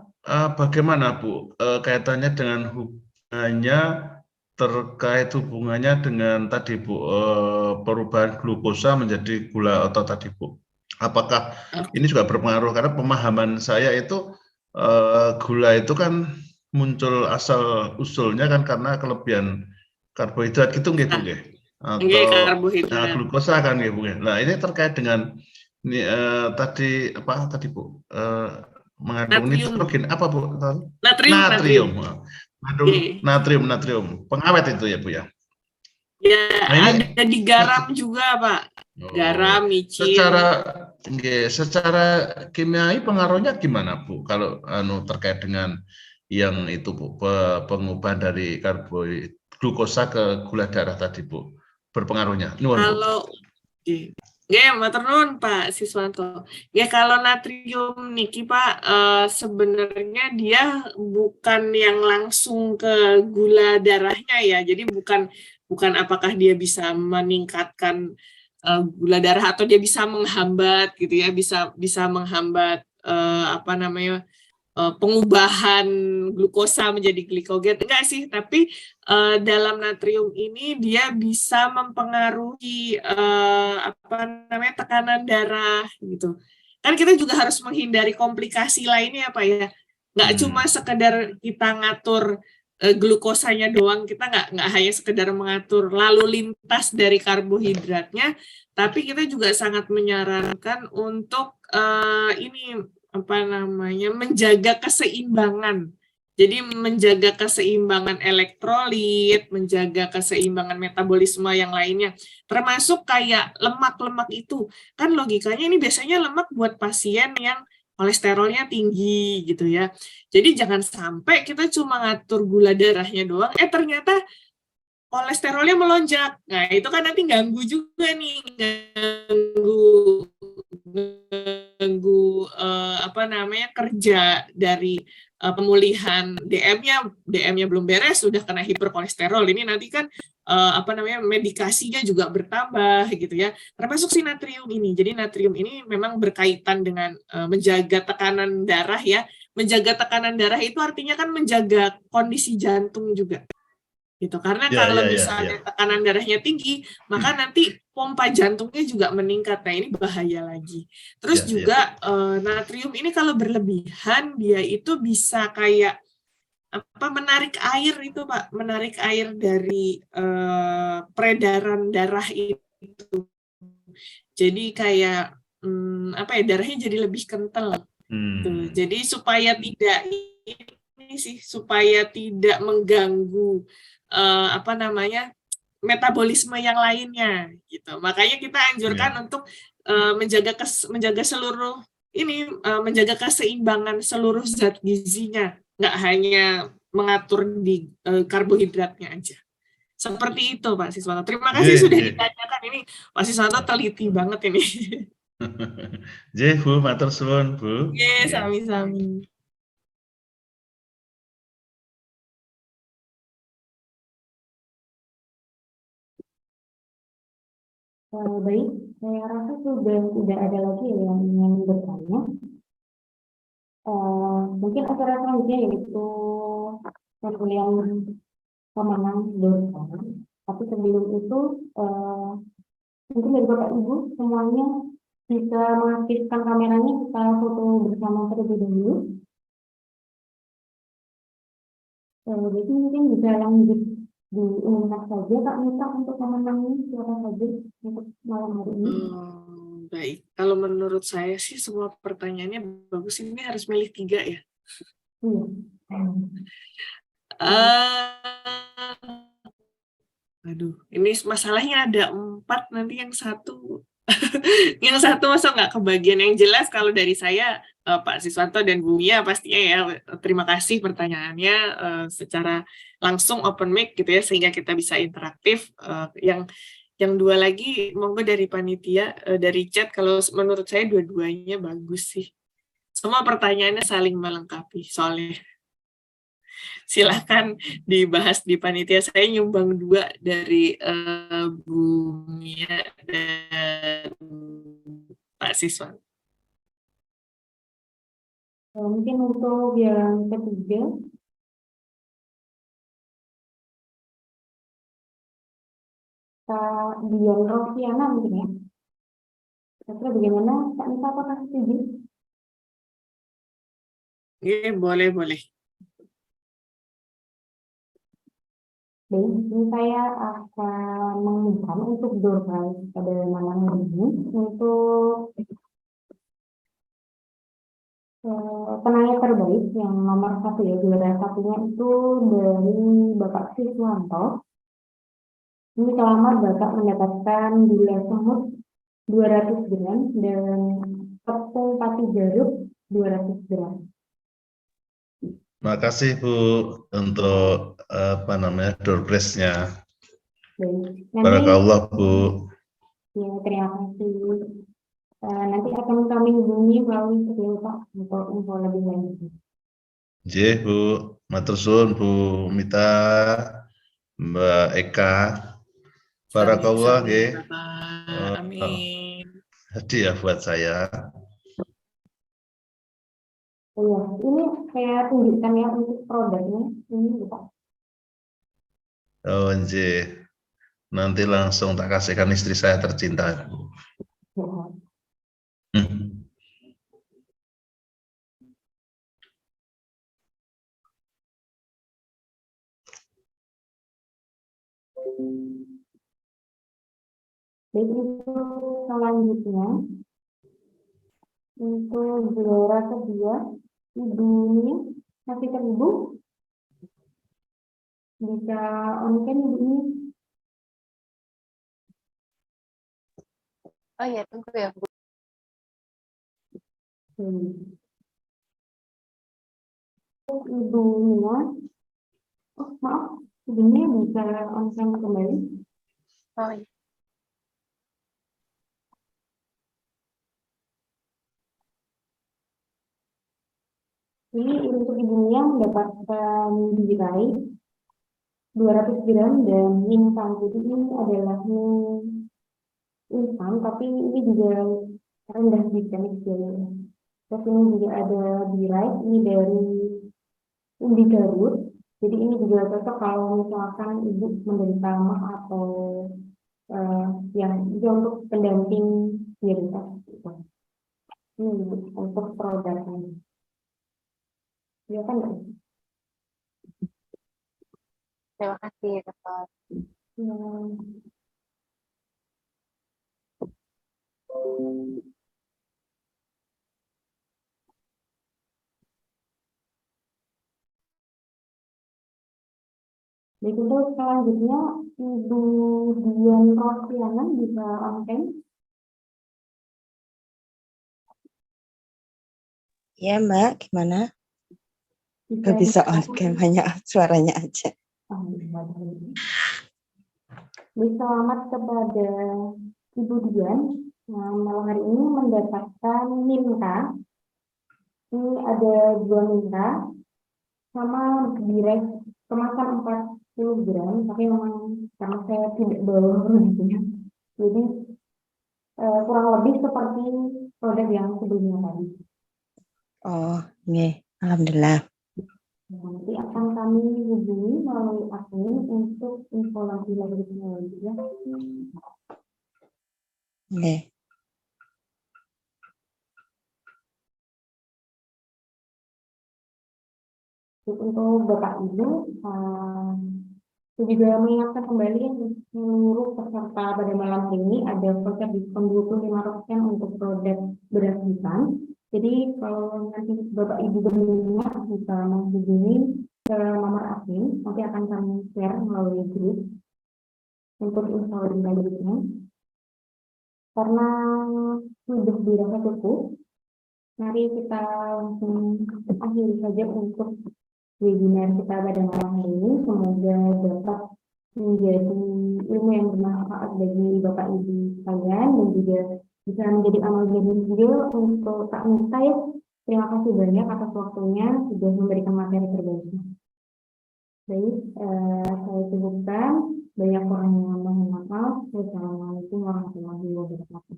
bagaimana Bu kaitannya dengan terkait hubungannya dengan tadi Bu perubahan glukosa menjadi gula otot tadi Bu. Apakah ini juga berpengaruh? Karena pemahaman saya itu gula itu kan muncul asal usulnya kan karena kelebihan karbohidrat gitu nggih Bu nggih? Nggih, Atau karbohidrat. glukosa kan nggih Bu nggih. Nah, ini terkait dengan ini tadi apa tadi Bu? Mengandung Natrium. nitrogen apa Bu? Natrium. Natrium. Mengandung Oke. natrium. Pengawet itu ya Bu ya. Ya, Nah, ini ada di garam juga, Pak. Garam, micin. secara kimiawi pengaruhnya gimana Bu? Kalau terkait dengan yang itu Bu, pengubahan dari glukosa ke gula darah tadi Bu, berpengaruhnya. Nuwun Bu. Kalau nggih, matur nuwun Pak Siswanto. Ya kalau natrium niki Pak, sebenarnya dia bukan yang langsung ke gula darahnya ya. Jadi bukan apakah dia bisa meningkatkan gula darah atau dia bisa menghambat gitu ya, bisa menghambat apa namanya pengubahan glukosa menjadi glikogen, enggak sih, tapi dalam natrium ini dia bisa mempengaruhi apa namanya tekanan darah gitu. Kan kita juga harus menghindari komplikasi lainnya Pak ya. Nggak cuma sekedar kita ngatur glukosanya doang, kita nggak hanya sekedar mengatur lalu lintas dari karbohidratnya, tapi kita juga sangat menyarankan untuk ini apa namanya menjaga keseimbangan. Jadi menjaga keseimbangan elektrolit, menjaga keseimbangan metabolisme yang lainnya, termasuk kayak lemak-lemak itu. Kan logikanya ini biasanya lemak buat pasien yang kolesterolnya tinggi gitu ya. Jadi jangan sampai kita cuma ngatur gula darahnya doang, ternyata kolesterolnya melonjak. Nah, itu kan nanti ganggu juga nih, ganggu apa namanya kerja dari pemulihan DM-nya belum beres sudah kena hiperkolesterol. Ini nanti kan apa namanya medikasinya juga bertambah gitu ya. Termasuk si natrium ini. Jadi natrium ini memang berkaitan dengan menjaga tekanan darah ya. Menjaga tekanan darah itu artinya kan menjaga kondisi jantung juga. Gitu. Karena kalau misalnya tekanan darahnya tinggi, maka nanti pompa jantungnya juga meningkat. Nah, ini bahaya lagi. Terus juga natrium ini kalau berlebihan dia itu bisa kayak apa menarik air itu Pak, menarik air dari peredaran darah itu. Jadi kayak apa ya darahnya jadi lebih kental. Tuh. Jadi supaya tidak mengganggu apa namanya metabolisme yang lainnya gitu. Makanya kita anjurkan untuk menjaga seluruh ini menjaga keseimbangan seluruh zat gizinya, nggak hanya mengatur di karbohidratnya aja. Seperti itu Pak Siswanto. Terima kasih sudah ditanyakan ini. Pak Siswanto teliti banget ini. Nggih Bu, matur suwun Bu. Oke, sami-sami. Baik, saya rasa sudah tidak ada lagi yang ingin bertanya. Mungkin acara selanjutnya yaitu pemilihan pemenang dosa. Tapi sebelum itu, mungkin dari Bapak Ibu semuanya bisa mengaktifkan kameranya, kita foto bersama terlebih dahulu. Jadi mungkin bisa lanjut diumumkan saja Kak Mita untuk pemenangnya siapa saja untuk malam hari ini. Baik, kalau menurut saya sih semua pertanyaannya bagus. Ini harus milih 3 ya. Aduh, ini masalahnya ada 4 nanti yang satu masa nggak kebagian. Yang jelas kalau dari saya Pak Siswanto dan Bu Mia pastinya ya terima kasih pertanyaannya secara langsung open mic gitu ya sehingga kita bisa interaktif. Yang 2 lagi monggo dari panitia dari chat kalau menurut saya dua-duanya bagus sih. Semua pertanyaannya saling melengkapi soalnya. Silahkan dibahas di panitia. Saya nyumbang 2 dari Bu Mia dan Pak Siswan. Mungkin untuk yang ketiga, Kak Dion Rofiana mungkin ya. Kira-kira bagaimana Kak Nisa, apakah setuju? Iya, boleh. Baik, ini saya akan mengumumkan untuk door prize pada malam hari ini untuk penanya terbaik yang nomor 1 ya, juara satunya itu dari Bapak Siswanto. Ini selamat Bapak mendapatkan gula semut 200 gram dan tepung pati jeruk 200 gram. Makasih Bu untuk door prize-nya. Baik, nanti Barakallah Bu. ya, terima kasih. Nanti akan kami hubungi melalui video Pak untuk info lebih lanjut. Nggih Bu, matur suwun Bu Mita, Mbak Eka. Barakallah nggih. Amin. Hadiah buat saya. Iya, ini saya tunjukkan ya untuk produknya. Ini Pak. Oh nggih. Nanti langsung tak kasihkan istri saya tercinta. Ya. Baik, untuk selanjutnya untuk juara kedua Ibu ini masih Ibu bisa on-cam Ibu ini. Oh iya, tunggu ya Bu. Ibu Nia, oh maaf, Ibu Nia bisa on-cam kembali. Oh iya. Ini untuk Ibu Nia mendapatkan birai 200 gram dan instan. Jadi ini adalah mie instan, tapi ini juga rendah glikemik ya. Terus ini juga ada birai, ini dari ubi Garut. Jadi ini juga cocok kalau misalkan ibu menderita mah atau yang juga untuk pendamping diabetes. Gitu. Ini untuk produknya. Ya kan? Terima kasih Dokter. Ya. Baik, untuk selanjutnya Ibu Dian Rosliana bisa on-cam. Ya Mbak, gimana? Gak bisa on-cam, hanya suaranya aja. Baik, selamat kepada Ibu Dian. Malam hari ini mendapatkan minta. Ini ada 2 minta sama birai kemasan 40 gram, tapi memang karena saya tidak bawa begitu. Jadi kurang lebih seperti produk yang sebelumnya tadi. Oh, nih, alhamdulillah. Nanti akan kami hubungi melalui admin untuk info lebih lanjutnya ya. Nih. Untuk Bapak Ibu, saya juga mengingatkan kembali seluruh peserta pada malam ini ada voucher diskon 25% untuk produk beras hitam. Jadi kalau nanti Bapak Ibu berminat bisa menghubungi ke nomor admin, nanti akan kami share melalui grup untuk info lebih lanjutnya. Karena sudah dirasa cukup, mari kita langsung akhiri saja untuk webinar kita pada malam hari ini. Semoga dapat menjadi ilmu yang bermanfaat bagi Bapak Ibu sekalian dan juga bisa menjadi amal jariah juga untuk Kak Nisa. Terima kasih banyak atas waktunya sudah memberikan materi terbaiknya. Baik, saya cukupkan. Banyak orang yang mohon maaf. Wassalamualaikum warahmatullahi wabarakatuh.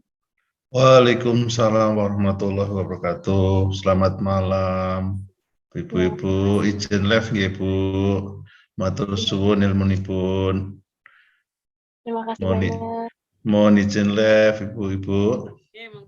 Waalaikumsalam warahmatullahi wabarakatuh. Selamat malam. Ibu-ibu izin live nggih Bu. Matur suwun ilmunipun. Terima kasih banyak. Mohon izin live Ibu-ibu. emang